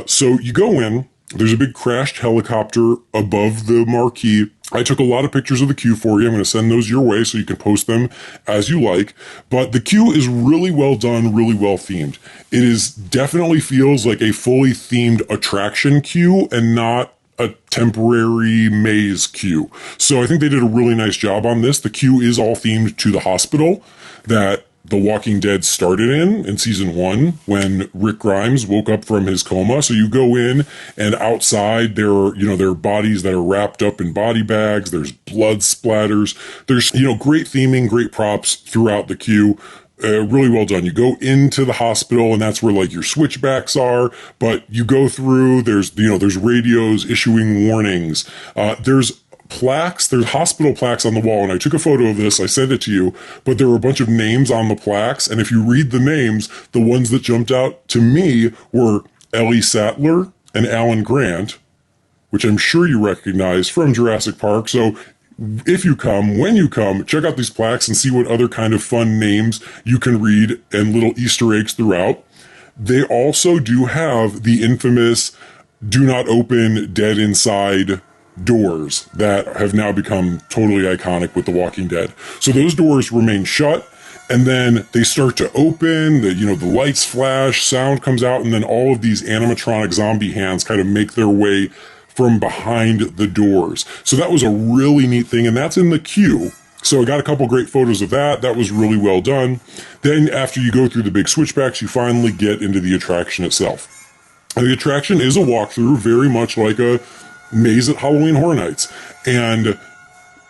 So you go in. There's a big crashed helicopter above the marquee. I took a lot of pictures of the queue for you. I'm going to send those your way so you can post them as you like. But the queue is really well done, really well themed. It definitely feels like a fully themed attraction queue and not a temporary maze queue. So I think they did a really nice job on this. The queue is all themed to the hospital that The Walking Dead started in season 1 when Rick Grimes woke up from his coma. So you go in, and outside there are bodies that are wrapped up in body bags. There's blood splatters. There's, great theming, great props throughout the queue. Really well done. You go into the hospital, and that's where like your switchbacks are, but you go through, there's radios issuing warnings. There's hospital plaques on the wall, and I took a photo of this, I sent it to you, but there were a bunch of names on the plaques, and if you read the names, the ones that jumped out to me were Ellie Sattler and Alan Grant, which I'm sure you recognize from Jurassic Park. So if you come, when you come, check out these plaques and see what other kind of fun names you can read and little Easter eggs throughout. They also do have the infamous do not open dead inside doors that have now become totally iconic with The Walking Dead. So those doors remain shut, and then they start to open, the lights flash, sound comes out, and then all of these animatronic zombie hands kind of make their way from behind the doors. So that was a really neat thing, and that's in the queue. So I got a couple great photos of that. That was really well done. Then after you go through the big switchbacks, you finally get into the attraction itself. And the attraction is a walkthrough, very much like a maze at Halloween Horror Nights. And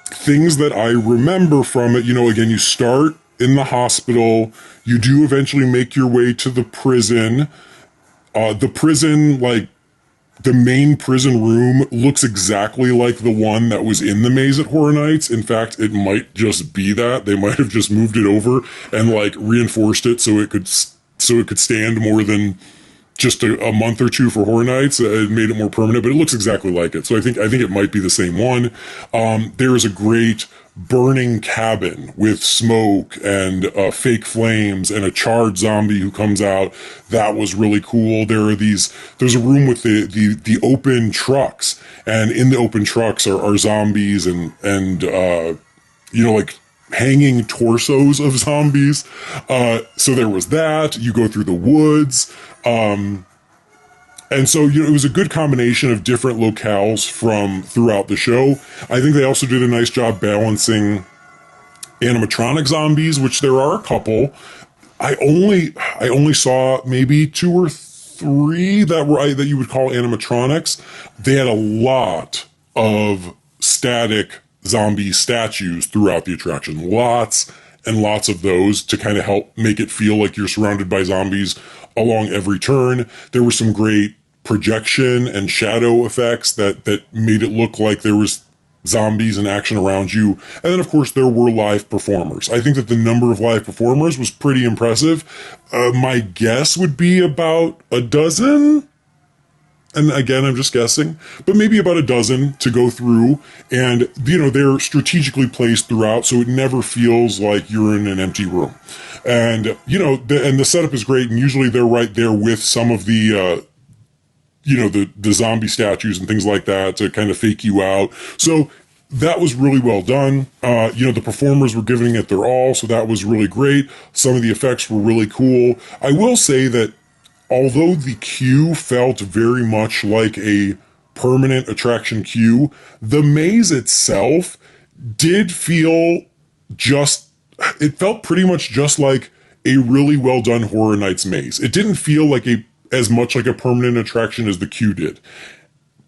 things that I remember from it, again, you start in the hospital, you do eventually make your way to the prison. The prison, the main prison room looks exactly like the one that was in the maze at Horror Nights. In fact, it might just be that. They might have just moved it over and reinforced it so it could stand more than just a month or two for Horror Nights. It made it more permanent, but it looks exactly like it. So I think it might be the same one. There is a great burning cabin with smoke and fake flames and a charred zombie who comes out. That was really cool. There's a room with the open trucks, and in the open trucks are zombies and hanging torsos of zombies. So there was that. You go through the woods. And so, it was a good combination of different locales from throughout the show. I think they also did a nice job balancing animatronic zombies, which there are a couple. I only saw maybe 2 or 3 that you would call animatronics. They had a lot of static zombie statues throughout the attraction. Lots and lots of those to kind of help make it feel like you're surrounded by zombies along every turn. There were some great projection and shadow effects that made it look like there was zombies in action around you. And then, of course, there were live performers. I think that the number of live performers was pretty impressive. My guess would be about a dozen. And again, I'm just guessing, but maybe about a dozen to go through. And, they're strategically placed throughout, so it never feels like you're in an empty room. And, and the setup is great. And usually they're right there with some of the zombie statues and things like that to kind of fake you out. So that was really well done. The performers were giving it their all, so that was really great. Some of the effects were really cool. I will say that although the queue felt very much like a permanent attraction queue, the maze itself did feel it felt pretty much just like a really well done Horror Nights maze. It didn't feel like as much like a permanent attraction as the queue did.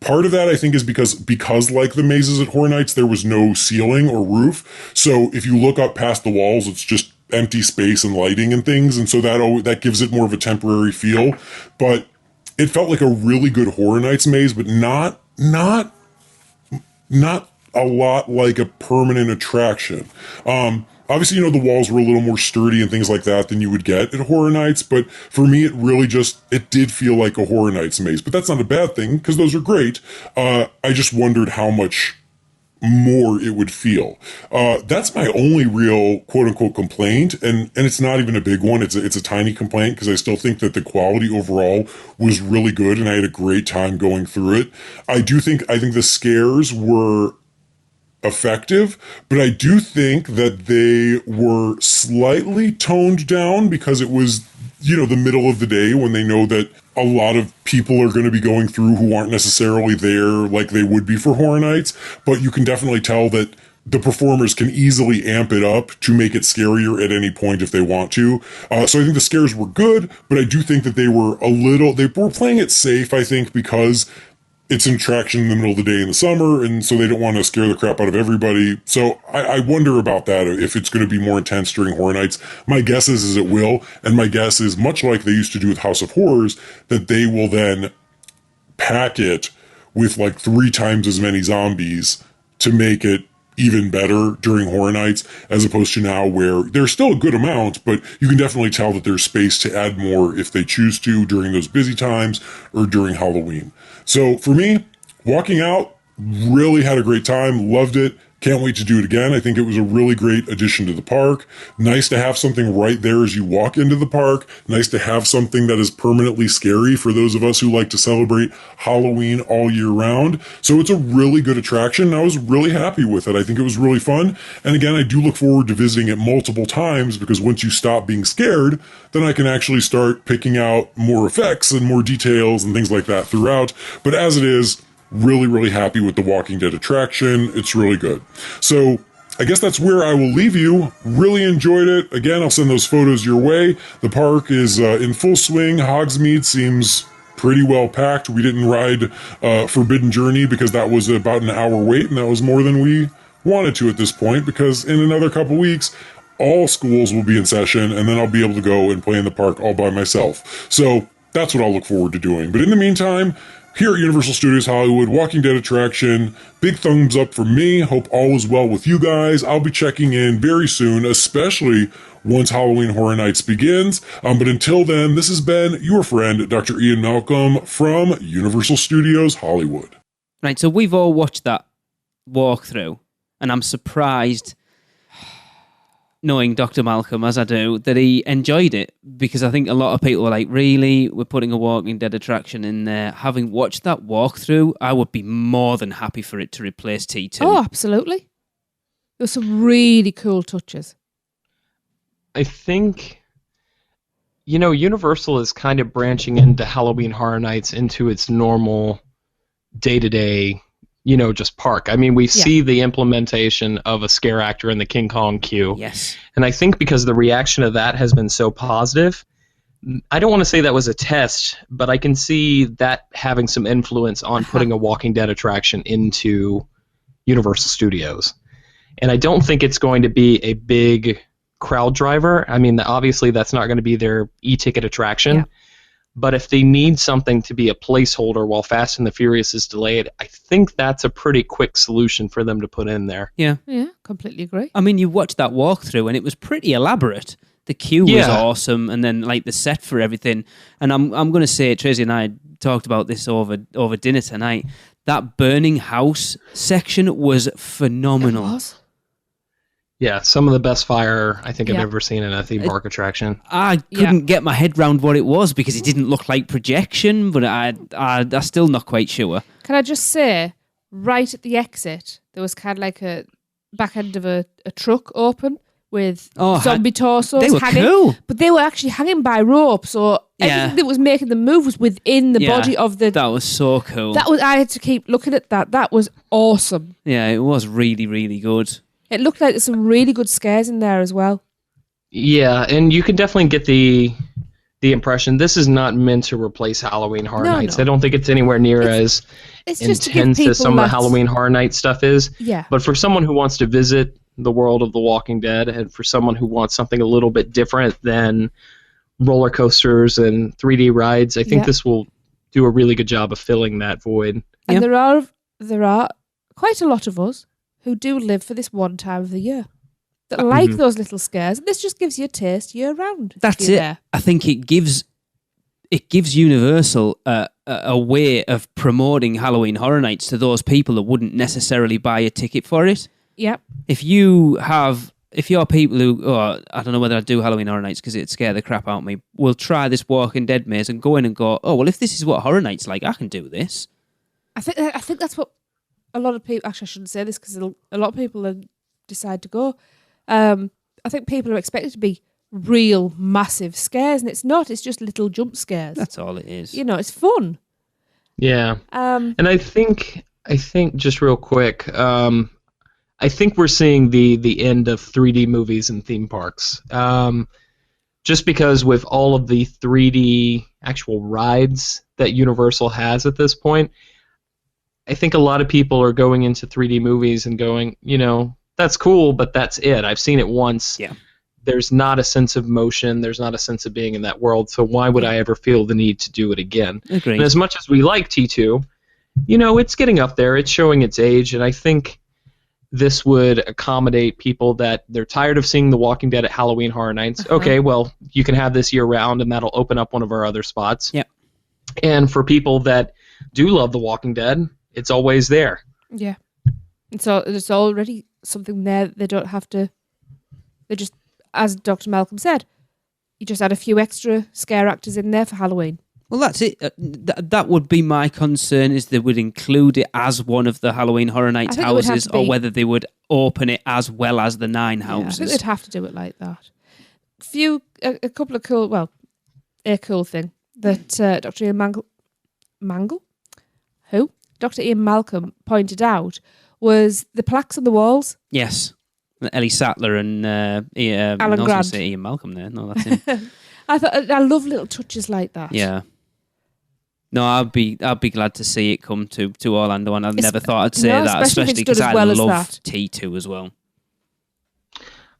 Part of that, I think, is because like the mazes at Horror Nights, there was no ceiling or roof. So if you look up past the walls, it's just empty space and lighting and things. And so that gives it more of a temporary feel. But it felt like a really good Horror Nights maze, but not a lot like a permanent attraction. Obviously, the walls were a little more sturdy and things like that than you would get at Horror Nights, but for me, it did feel like a Horror Nights maze. But that's not a bad thing, because those are great. I just wondered how much more it would feel. That's my only real quote-unquote complaint, and it's not even a big one. It's a tiny complaint, because I still think that the quality overall was really good, and I had a great time going through it. I think the scares were effective, but I do think that they were slightly toned down because it was, the middle of the day when they know that a lot of people are going to be going through who aren't necessarily there like they would be for Horror Nights, but you can definitely tell that the performers can easily amp it up to make it scarier at any point if they want to. So I think the scares were good, but I do think that they were playing it safe, I think, because it's an attraction in the middle of the day in the summer, and so they don't want to scare the crap out of everybody. So I wonder about that, if it's going to be more intense during Horror Nights. My guess is it will, and my guess is, much like they used to do with House of Horrors, that they will then pack it with 3 times as many zombies to make it even better during Horror Nights, as opposed to now where there's still a good amount, but you can definitely tell that there's space to add more if they choose to during those busy times or during Halloween. So for me, walking out, really had a great time, loved it, Can't wait to do it again. I think it was a really great addition to the park. Nice to have something right there as you walk into the park. Nice to have something that is permanently scary for those of us who like to celebrate Halloween all year round. So it's a really good attraction. I was really happy with it. I think it was really fun. And again, I do look forward to visiting it multiple times, because once you stop being scared, then I can actually start picking out more effects and more details and things like that throughout. But as it is, really, really happy with the Walking Dead attraction. It's really good. So I guess that's where I will leave you. Really enjoyed it. Again, I'll send those photos your way. The park is in full swing. Hogsmeade seems pretty well packed. We didn't ride Forbidden Journey because that was about an hour wait, and that was more than we wanted to at this point, because in another couple weeks, all schools will be in session, and then I'll be able to go and play in the park all by myself. So that's what I'll look forward to doing. But in the meantime, here at Universal Studios Hollywood, Walking Dead attraction, big thumbs up from me. Hope all is well with you guys. I'll be checking in very soon, especially once Halloween Horror Nights begins. But until then, this has been your friend, Dr. Ian Malcolm from Universal Studios Hollywood. Right, so we've all watched that walkthrough, and I'm surprised, knowing Dr. Malcolm as I do, that he enjoyed it, because I think a lot of people were like, really, we're putting a Walking Dead attraction in there. Having watched that walkthrough, I would be more than happy for it to replace T2. Oh, absolutely. There were some really cool touches. I think, Universal is kind of branching into Halloween Horror Nights into its normal day-to-day, just park. I mean, we see the implementation of a scare actor in the King Kong queue. Yes. And I think because the reaction of that has been so positive, I don't want to say that was a test, but I can see that having some influence on putting a Walking Dead attraction into Universal Studios. And I don't think it's going to be a big crowd driver. I mean, obviously that's not going to be their e-ticket attraction. Yeah. But if they need something to be a placeholder while Fast and the Furious is delayed, I think that's a pretty quick solution for them to put in there. Yeah. Yeah, completely agree. I mean, you watched that walkthrough and it was pretty elaborate. The queue was awesome, and then like the set for everything. And I'm going to say, Tracy and I talked about this over dinner tonight. That burning house section was phenomenal. It was. Yeah, some of the best fire I think I've ever seen in a theme park attraction. I couldn't get my head round what it was, because it didn't look like projection, but I'm still not quite sure. Can I just say, right at the exit, there was kind of like a back end of a truck open with zombie torsos they were hanging. Cool. But they were actually hanging by rope, so everything that was making them move was within the body of the... That was so cool. I had to keep looking at that. That was awesome. Yeah, it was really, really good. It looked like there's some really good scares in there as well. Yeah, and you can definitely get the impression this is not meant to replace Halloween Horror Nights. I don't think it's anywhere near as intense as some of the Halloween Horror Nights stuff is. Yeah. But for someone who wants to visit the world of The Walking Dead, and for someone who wants something a little bit different than roller coasters and 3D rides, I think this will do a really good job of filling that void. And there are quite a lot of us who do live for this one time of the year that like those little scares. This just gives you a taste year round. That's it. There. I think it gives Universal a way of promoting Halloween Horror Nights to those people that wouldn't necessarily buy a ticket for it. Yep. If you're people who, I don't know whether I'd do Halloween Horror Nights because it'd scare the crap out of me, will try this Walking Dead maze and go in and go, oh, well, if this is what Horror Nights like, I can do this. I think that's what a lot of people... Actually, I shouldn't say this because a lot of people decide to go. I think people are expected to be real massive scares, and it's not. It's just little jump scares. That's all it is. It's fun. Yeah. And I think just real quick, I think we're seeing the end of 3D movies in theme parks. Just because with all of the 3D actual rides that Universal has at this point, I think a lot of people are going into 3D movies and going, that's cool, but that's it. I've seen it once. Yeah. There's not a sense of motion. There's not a sense of being in that world. So why would I ever feel the need to do it again? Agreed. And as much as we like T2, it's getting up there. It's showing its age. And I think this would accommodate people that they're tired of seeing The Walking Dead at Halloween Horror Nights. Okay, well, you can have this year round, and that'll open up one of our other spots. Yep. And for people that do love The Walking Dead, it's always there. Yeah. And so there's already something there that they don't have to. They just, as Dr. Malcolm said, you just add a few extra scare actors in there for Halloween. Well, that's it. That would be my concern, is they would include it as one of the Halloween Horror Nights houses, or whether they would open it as well as the 9 houses. I think they'd have to do it like that. A couple of cool, well, a cool thing that Dr. Ian Dr. Ian Malcolm pointed out was the plaques on the walls. Yes. Ellie Sattler and Alan Grant. Say Ian Malcolm there. No, that's him. I love little touches like that. Yeah. No, I'd be glad to see it come to Orlando, and I've never thought I'd say that, especially because I love T2 as well.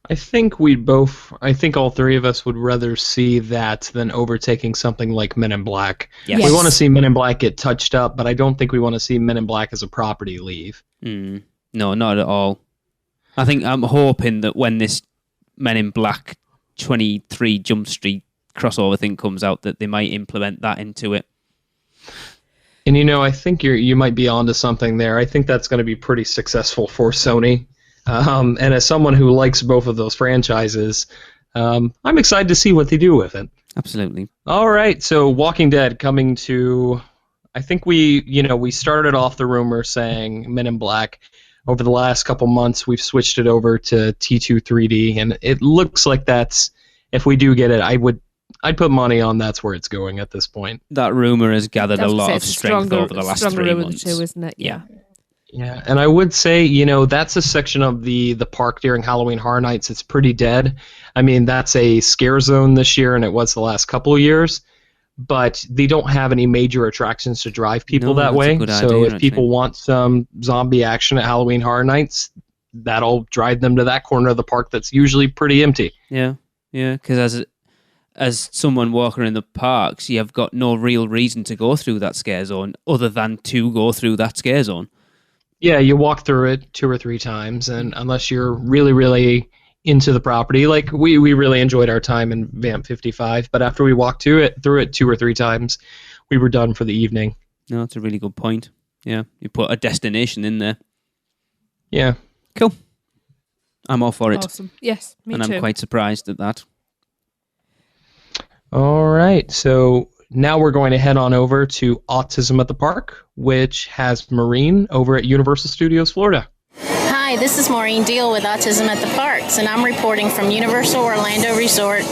I think all three of us would rather see that than overtaking something like Men in Black. Yes. We want to see Men in Black get touched up, but I don't think we want to see Men in Black as a property leave. No, not at all. I think I'm hoping that when this Men in Black 23 Jump Street crossover thing comes out, that they might implement that into it. And I think you might be onto something there. I think that's going to be pretty successful for Sony. And as someone who likes both of those franchises, I'm excited to see what they do with it. Absolutely. All right, so Walking Dead coming to... I think we started off the rumor saying Men in Black. Over the last couple months, we've switched it over to T2 3D, and it looks like that's... If we do get it, I'd put money on that's where it's going at this point. That rumor has gathered a lot of strength over the last 3 months. Too, isn't it? Yeah. Yeah, and I would say, that's a section of the park during Halloween Horror Nights. It's pretty dead. I mean, that's a scare zone this year, and it was the last couple of years. But they don't have any major attractions to drive people that way. So if people want some zombie action at Halloween Horror Nights, that'll drive them to that corner of the park that's usually pretty empty. Yeah, because as someone walking in the parks, you've got no real reason to go through that scare zone other than to go through that scare zone. Yeah, you walk through it 2 or 3 times, and unless you're really, really into the property, like we really enjoyed our time in Vamp 55, but after we walked through it 2 or 3 times, we were done for the evening. No, that's a really good point. Yeah, you put a destination in there. Yeah. Cool. I'm all for it. Awesome. Yes, me too. And I'm quite surprised at that. All right, so now we're going to head on over to Autism at the Park, which has Maureen over at Universal Studios Florida. Hi, this is Maureen Deal with Autism at the Parks, and I'm reporting from Universal Orlando Resort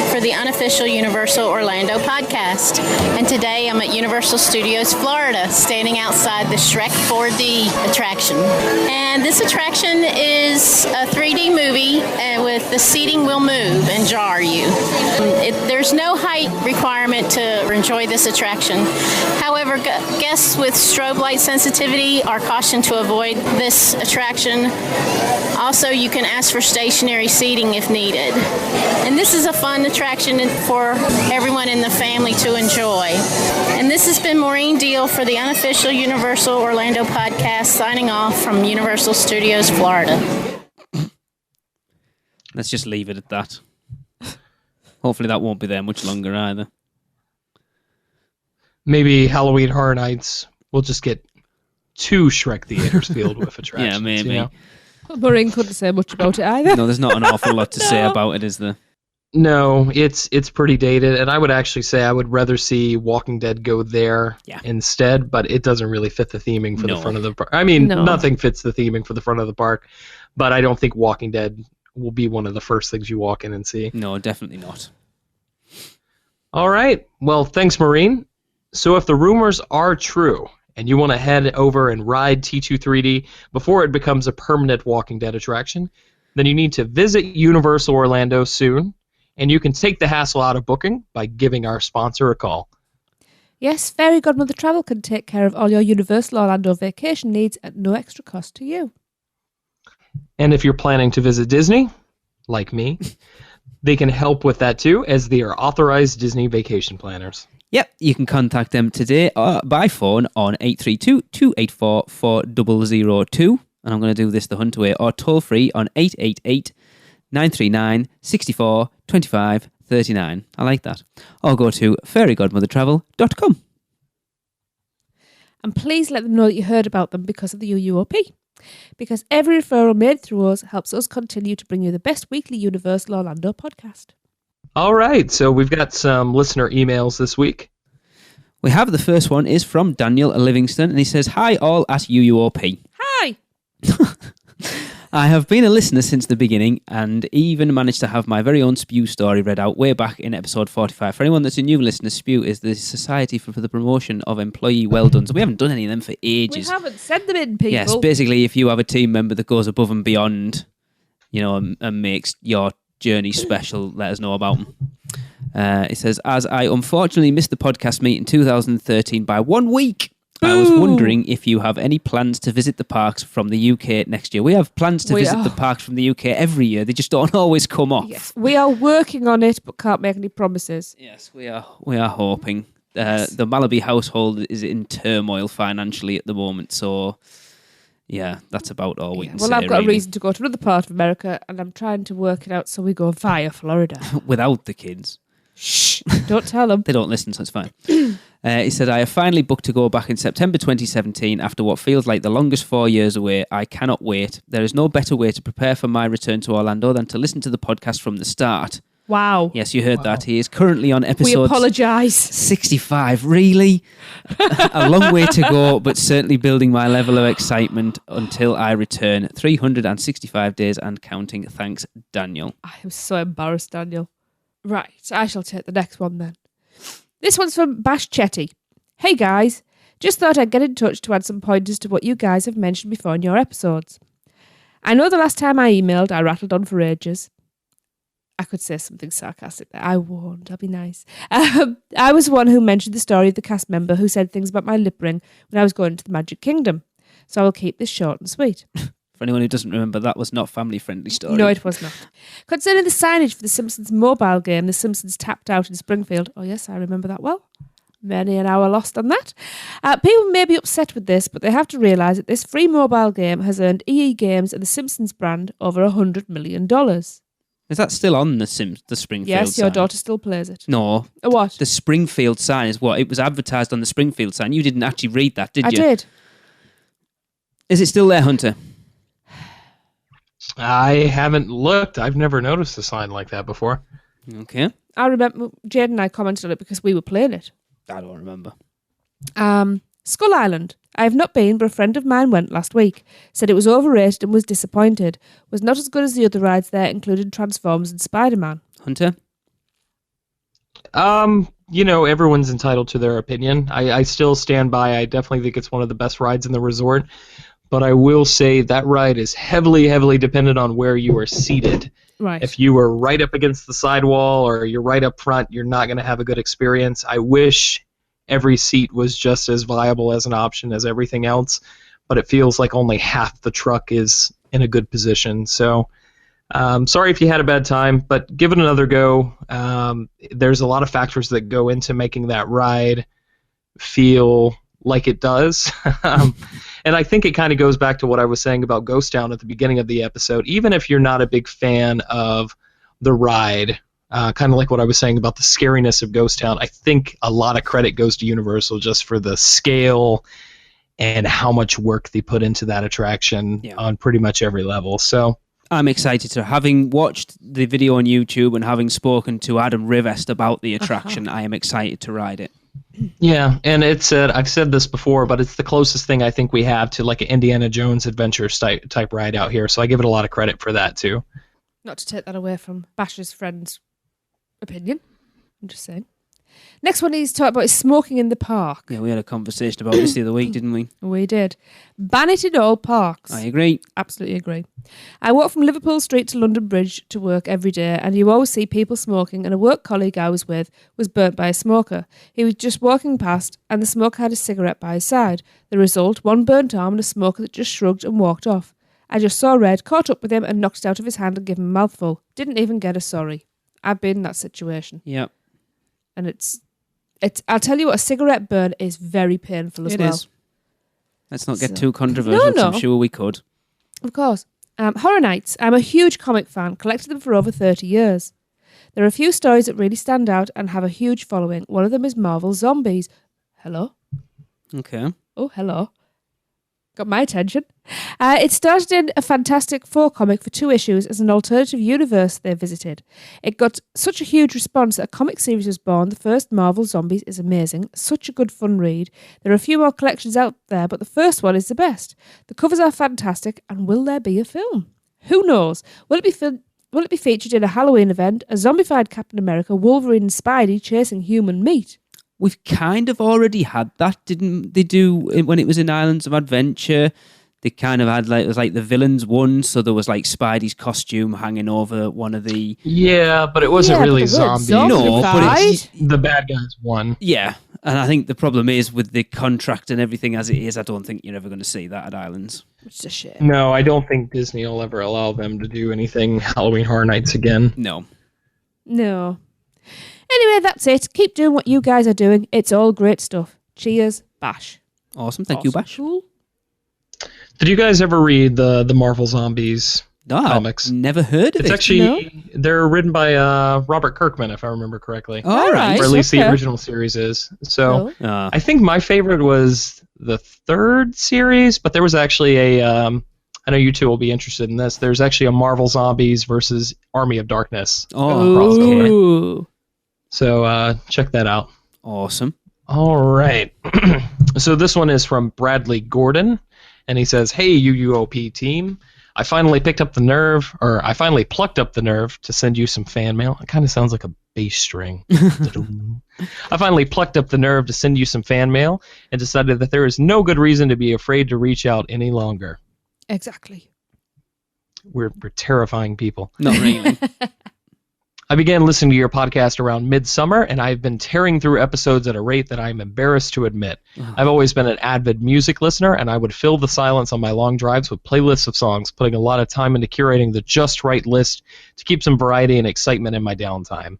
for the Unofficial Universal Orlando podcast. And today I'm at Universal Studios Florida, standing outside the Shrek 4D attraction. And this attraction is a 3D movie with the seating will move and jar you. There's no height requirement to enjoy this attraction. However, guests with strobe light sensitivity are cautioned to avoid this attraction. Also, you can ask for stationary seating if needed. And this is a fun attraction for everyone in the family to enjoy. And this has been Maureen Deal for the Unofficial Universal Orlando podcast, signing off from Universal Studios Florida. Let's just leave it at that. Hopefully that won't be there much longer either. Maybe Halloween Horror Nights will just get 2 Shrek theaters filled with attractions. Yeah, maybe. Maureen couldn't say much about it either. No, there's not an awful lot to say about it, is there? No, it's pretty dated, and I would actually say I would rather see Walking Dead go there instead, but it doesn't really fit the theming for the front of the park. I mean, nothing fits the theming for the front of the park, but I don't think Walking Dead will be one of the first things you walk in and see. No, definitely not. All right. Well, thanks, Maureen. So if the rumors are true, and you want to head over and ride T2 3D before it becomes a permanent Walking Dead attraction, then you need to visit Universal Orlando soon, and you can take the hassle out of booking by giving our sponsor a call. Yes, Fairy Godmother Travel can take care of all your Universal Orlando vacation needs at no extra cost to you. And if you're planning to visit Disney, like me, they can help with that too, as they are authorized Disney vacation planners. Yep, you can contact them today by phone on 832-284-4002, and I'm going to do this the Hunter way, or toll free on 888-939-64-25-39. I like that. Or go to fairygodmothertravel.com. And please let them know that you heard about them because of the UUOP. because every referral made through us helps us continue to bring you the best weekly Universal Orlando podcast. All right, so we've got some listener emails this week. We have the first one is from Daniel Livingston, and he says, "Hi all at UUOP. Hi! I have been a listener since the beginning and even managed to have my very own SPEW story read out way back in episode 45. For anyone that's a new listener, SPEW is the Society for the Promotion of Employee Well-Dones. We haven't done any of them for ages. We haven't. Send them in, people. Yes, basically, if you have a team member that goes above and beyond, and makes your journey special, let us know about them. It says, as I unfortunately missed the podcast meet in 2013 by 1 week, I was wondering if you have any plans to visit the parks from the UK next year. We have plans to visit the parks from the UK every year. They just don't always come off. Yes, we are working on it, but can't make any promises. Yes, we are hoping. The Malaby household is in turmoil financially at the moment, so yeah, that's about all we can say. Well, I've got really. a reason to go to another part of America, and I'm trying to work it out so we go via Florida. Without the kids. Shh, don't tell them. They don't listen, so it's fine. He said, I have finally booked to go back in September 2017 after what feels like the longest 4 years away. I cannot wait. There is no better way to prepare for my return to Orlando than to listen to the podcast from the start. Wow. Yes, you heard that. He is currently on episode... We apologise. 65. Really? A long way to go, but certainly building my level of excitement until I return. 365 days and counting. Thanks, Daniel. I am so embarrassed, Daniel. Right, I shall take the next one then. This one's from Bash Chetty. Hey guys, just thought I'd get in touch to add some pointers to what you guys have mentioned before in your episodes. I know the last time I emailed, I rattled on for ages. I could say something sarcastic there. I won't, I'll be nice. I was the one who mentioned the story of the cast member who said things about my lip ring when I was going to the Magic Kingdom. So I will keep this short and sweet. For anyone who doesn't remember, that was not a family-friendly story. No, it was not. Concerning the signage for the Simpsons mobile game, The Simpsons Tapped Out in Springfield. Oh, yes, I remember that well. Many an hour lost on that. People may be upset with this, but they have to realise that this free mobile game has earned EE Games and the Simpsons brand over $100 million. Is that still on the Springfield Yes, your sign? daughter still plays it. No. What? The Springfield sign is what? It was advertised on the Springfield sign. You didn't actually read that, did you? I did. Is it still there, Hunter? I haven't looked. I've never noticed a sign like that before. Okay. I remember Jade and I commented on it because we were playing it. I don't remember. Skull Island. I have not been, but a friend of mine went last week. Said it was overrated and was disappointed. Was not as good as the other rides there, including Transformers and Spider-Man. Hunter? Everyone's entitled to their opinion. I still stand by. I definitely think it's one of the best rides in the resort. But I will say that ride is heavily, heavily dependent on where you are seated. Right. If you are right up against the sidewall or you're right up front, you're not going to have a good experience. I wish every seat was just as viable as an option as everything else, but it feels like only half the truck is in a good position. So sorry if you had a bad time, but give it another go. There's a lot of factors that go into making that ride feel like it does. And I think it kind of goes back to what I was saying about Ghost Town at the beginning of the episode. Even if you're not a big fan of the ride, kind of like what I was saying about the scariness of Ghost Town, I think a lot of credit goes to Universal just for the scale and how much work they put into that attraction on pretty much every level. So I'm excited to, having watched the video on YouTube and having spoken to Adam Rivest about the attraction, I am excited to ride it. Yeah, and I've said this before, but it's the closest thing I think we have to like an Indiana Jones adventure type ride out here, so I give it a lot of credit for that too. Not to take that away from Bash's friend's opinion. I'm just saying. Next one he's talking about is smoking in the park. Yeah, we had a conversation about this the other week, didn't we? We did. Ban it in all parks. I agree. Absolutely agree. I walk from Liverpool Street to London Bridge to work every day, and you always see people smoking, and a work colleague I was with was burnt by a smoker. He was just walking past, and the smoker had a cigarette by his side. The result, one burnt arm and a smoker that just shrugged and walked off. I just saw red, caught up with him, and knocked it out of his hand and gave him a mouthful. Didn't even get a sorry. I've been in that situation. Yep. And it's I'll tell you what, a cigarette burn is very painful as well. It is. Let's not get too controversial, No. I'm sure we could. Of course. Horror Nights. I'm a huge comic fan, collected them for over 30 years. There are a few stories that really stand out and have a huge following. One of them is Marvel Zombies. Hello? Okay. Oh, hello. got my attention. It started in a Fantastic Four comic for 2 issues as an alternative universe they visited. It got such a huge response that a comic series was born. The first, Marvel Zombies, is amazing. Such a good fun read. There are a few more collections out there, but the first one is the best. The covers are fantastic, and will there be a film? Who knows? Will it be featured in a Halloween event, a zombified Captain America, Wolverine and Spidey chasing human meat? We've kind of already had that, didn't they do, when it was in Islands of Adventure? They kind of had, like, it was like the villains won, so there was like Spidey's costume hanging over one of the... Yeah, but it wasn't really zombies. No, but it's... The bad guys won. Yeah, and I think the problem is with the contract and everything as it is, I don't think you're ever going to see that at Islands. Which is a shame. No, I don't think Disney will ever allow them to do anything Halloween Horror Nights again. No. Anyway, that's it. Keep doing what you guys are doing. It's all great stuff. Cheers, Bash. Awesome. Thank you, Bash. Cool. Did you guys ever read the Marvel Zombies comics? I've never heard of it. It's actually, they're written by Robert Kirkman, if I remember correctly. All right. Or at least the original series is. So Cool. I think my favorite was the 3rd series, but there was actually I know you two will be interested in this. There's actually a Marvel Zombies versus Army of Darkness. Ooh. So check that out. Awesome. All right. So this one is from Bradley Gordon, and he says, "Hey, UUOP team. I finally plucked up the nerve to send you some fan mail." It kind of sounds like a bass string. I finally plucked up the nerve to send you some fan mail and decided that there is no good reason to be afraid to reach out any longer. Exactly. We're terrifying people. Not really. I began listening to your podcast around midsummer, and I've been tearing through episodes at a rate that I'm embarrassed to admit. I've always been an avid music listener, and I would fill the silence on my long drives with playlists of songs, putting a lot of time into curating the just right list to keep some variety and excitement in my downtime.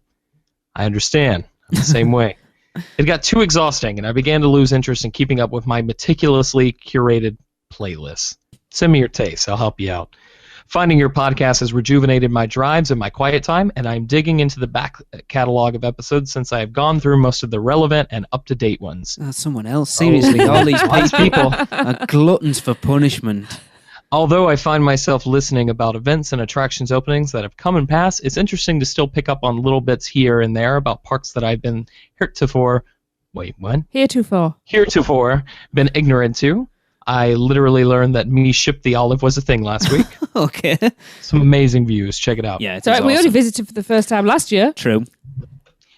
I understand. I'm the same way. It got too exhausting, and I began to lose interest in keeping up with my meticulously curated playlists. Send me your tastes. I'll help you out. Finding your podcast has rejuvenated my drives and my quiet time, and I'm digging into the back catalog of episodes since I have gone through most of the relevant and up-to-date ones. Someone else. Seriously, all these people are gluttons for punishment. Although I find myself listening about events and attractions openings that have come and passed, it's interesting to still pick up on little bits here and there about parks that I've been heretofore been ignorant to. I literally learned that Me Ship the Olive was a thing last week. Okay. Some amazing views. Check it out. Yeah, it's So awesome. we only visited for the first time last year. True.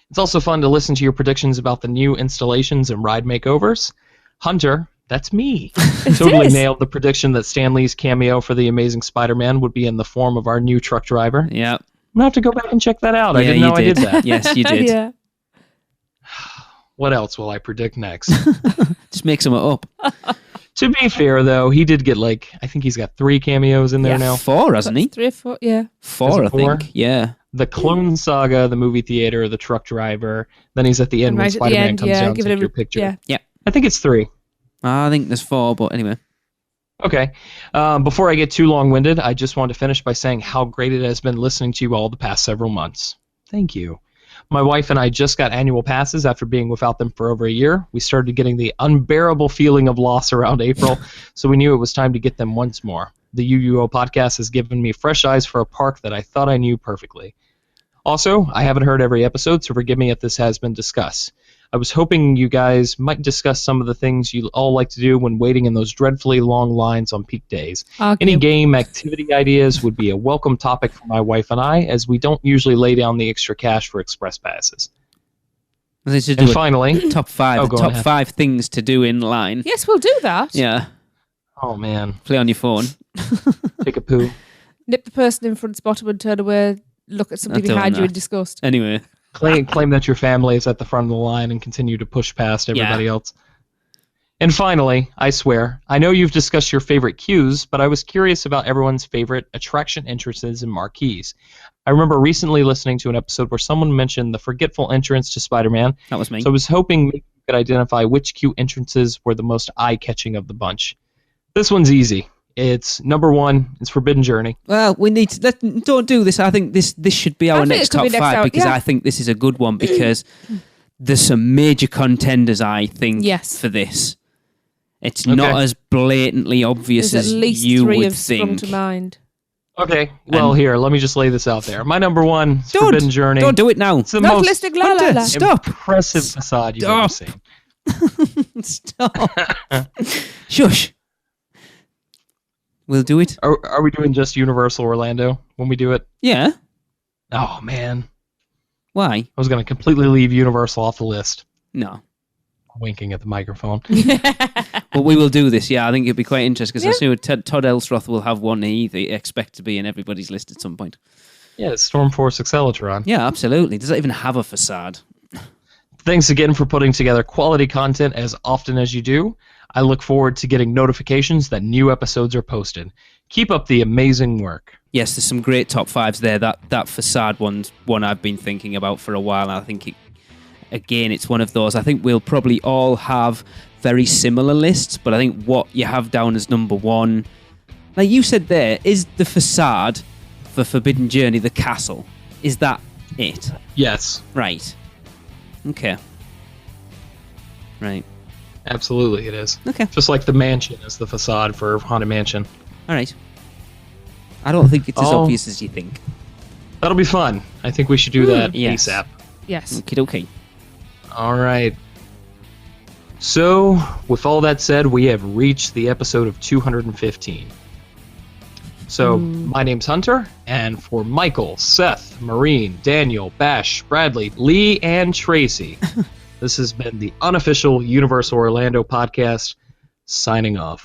It's also fun to listen to your predictions about the new installations and ride makeovers. Hunter, that's me, totally nailed the prediction that Stan Lee's cameo for The Amazing Spider-Man would be in the form of our new truck driver. Yeah. I'm going to have to go back and check that out. I didn't know I did that. Yes, you did. Yeah. What else will I predict next? Just make some up. To be fair, though, he did get, I think he's got 3 cameos in there now. 4, hasn't he? 3 or 4, yeah. 4, I think. Yeah. The Clone Saga, the movie theater, the truck driver. Then he's at the end when Spider-Man comes down to take your picture. Yeah. I think it's 3. I think there's 4, but anyway. Okay. Before I get too long-winded, I just want to finish by saying how great it has been listening to you all the past several months. Thank you. My wife and I just got annual passes after being without them for over a year. We started getting the unbearable feeling of loss around April, so we knew it was time to get them once more. The UUO podcast has given me fresh eyes for a park that I thought I knew perfectly. Also, I haven't heard every episode, so forgive me if this has been discussed. I was hoping you guys might discuss some of the things you all like to do when waiting in those dreadfully long lines on peak days. Any game activity ideas would be a welcome topic for my wife and I, as we don't usually lay down the extra cash for express passes. And finally, top 5 things to do in line. Yes, we'll do that. Yeah. Oh, man. Play on your phone. Take a poo. Nip the person in front's bottom and turn away, look at somebody behind you in disgust. Anyway. Claim that your family is at the front of the line and continue to push past everybody else. And finally, I swear, I know you've discussed your favorite queues, but I was curious about everyone's favorite attraction entrances and marquees. I remember recently listening to an episode where someone mentioned the forgetful entrance to Spider-Man. That was me. So I was hoping you could identify which queue entrances were the most eye-catching of the bunch. This one's easy. It's number 1. It's Forbidden Journey. Well, we need to don't do this. I think this should be our next top 5 because I think this is a good one because there's some major contenders. I think for this. It's not as blatantly obvious There's as at least you 3 would have sprung think. to mind. Okay, well, here, let me just lay this out there. My number one is Don't. Forbidden Journey. Don't do it now. It's the Not most listing la la la. Stop. impressive facade you've ever seen. Stop. Shush. We'll do it. Are we doing just Universal Orlando when we do it? Yeah. Oh, man. Why? I was going to completely leave Universal off the list. No. Winking at the microphone. But we will do this, yeah. I think it'd be quite interesting because I see Todd Elsroth will have one they expect to be in everybody's list at some point. Yeah, it's Stormforce Acceleratron. Yeah, absolutely. Does that even have a facade? Thanks again for putting together quality content as often as you do. I look forward to getting notifications that new episodes are posted. Keep up the amazing work. Yes, there's some great top 5s there. That facade one's one I've been thinking about for a while. And I think, it's one of those. I think we'll probably all have very similar lists, but I think what you have down as number 1, like you said there, is the facade for Forbidden Journey, the castle. Is that it? Yes. Right. Okay. Right. Absolutely, it is. Okay. Just like the mansion is the facade for Haunted Mansion. All right. I don't think it's as Oh. obvious as you think. That'll be fun. I think we should do that Yes. ASAP. Yes. Okay. All right. So, with all that said, we have reached the episode of 215. So, my name's Hunter, and for Michael, Seth, Maureen, Daniel, Bash, Bradley, Lee, and Tracy, this has been the Unofficial Universal Orlando podcast, signing off.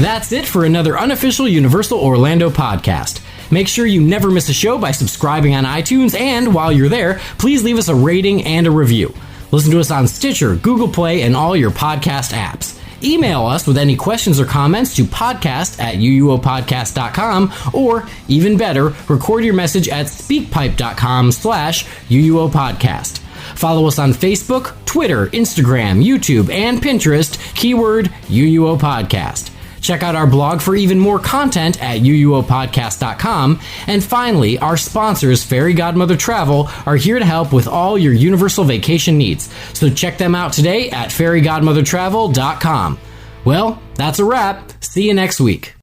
That's it for another Unofficial Universal Orlando podcast. Make sure you never miss a show by subscribing on iTunes, and while you're there, please leave us a rating and a review. Listen to us on Stitcher, Google Play, and all your podcast apps. Email us with any questions or comments to podcast@uuopodcast.com, or, even better, record your message at speakpipe.com/uuopodcast. Follow us on Facebook, Twitter, Instagram, YouTube, and Pinterest, keyword UUO Podcast. Check out our blog for even more content at uuopodcast.com. And finally, our sponsors, Fairy Godmother Travel, are here to help with all your Universal vacation needs. So check them out today at fairygodmothertravel.com. Well, that's a wrap. See you next week.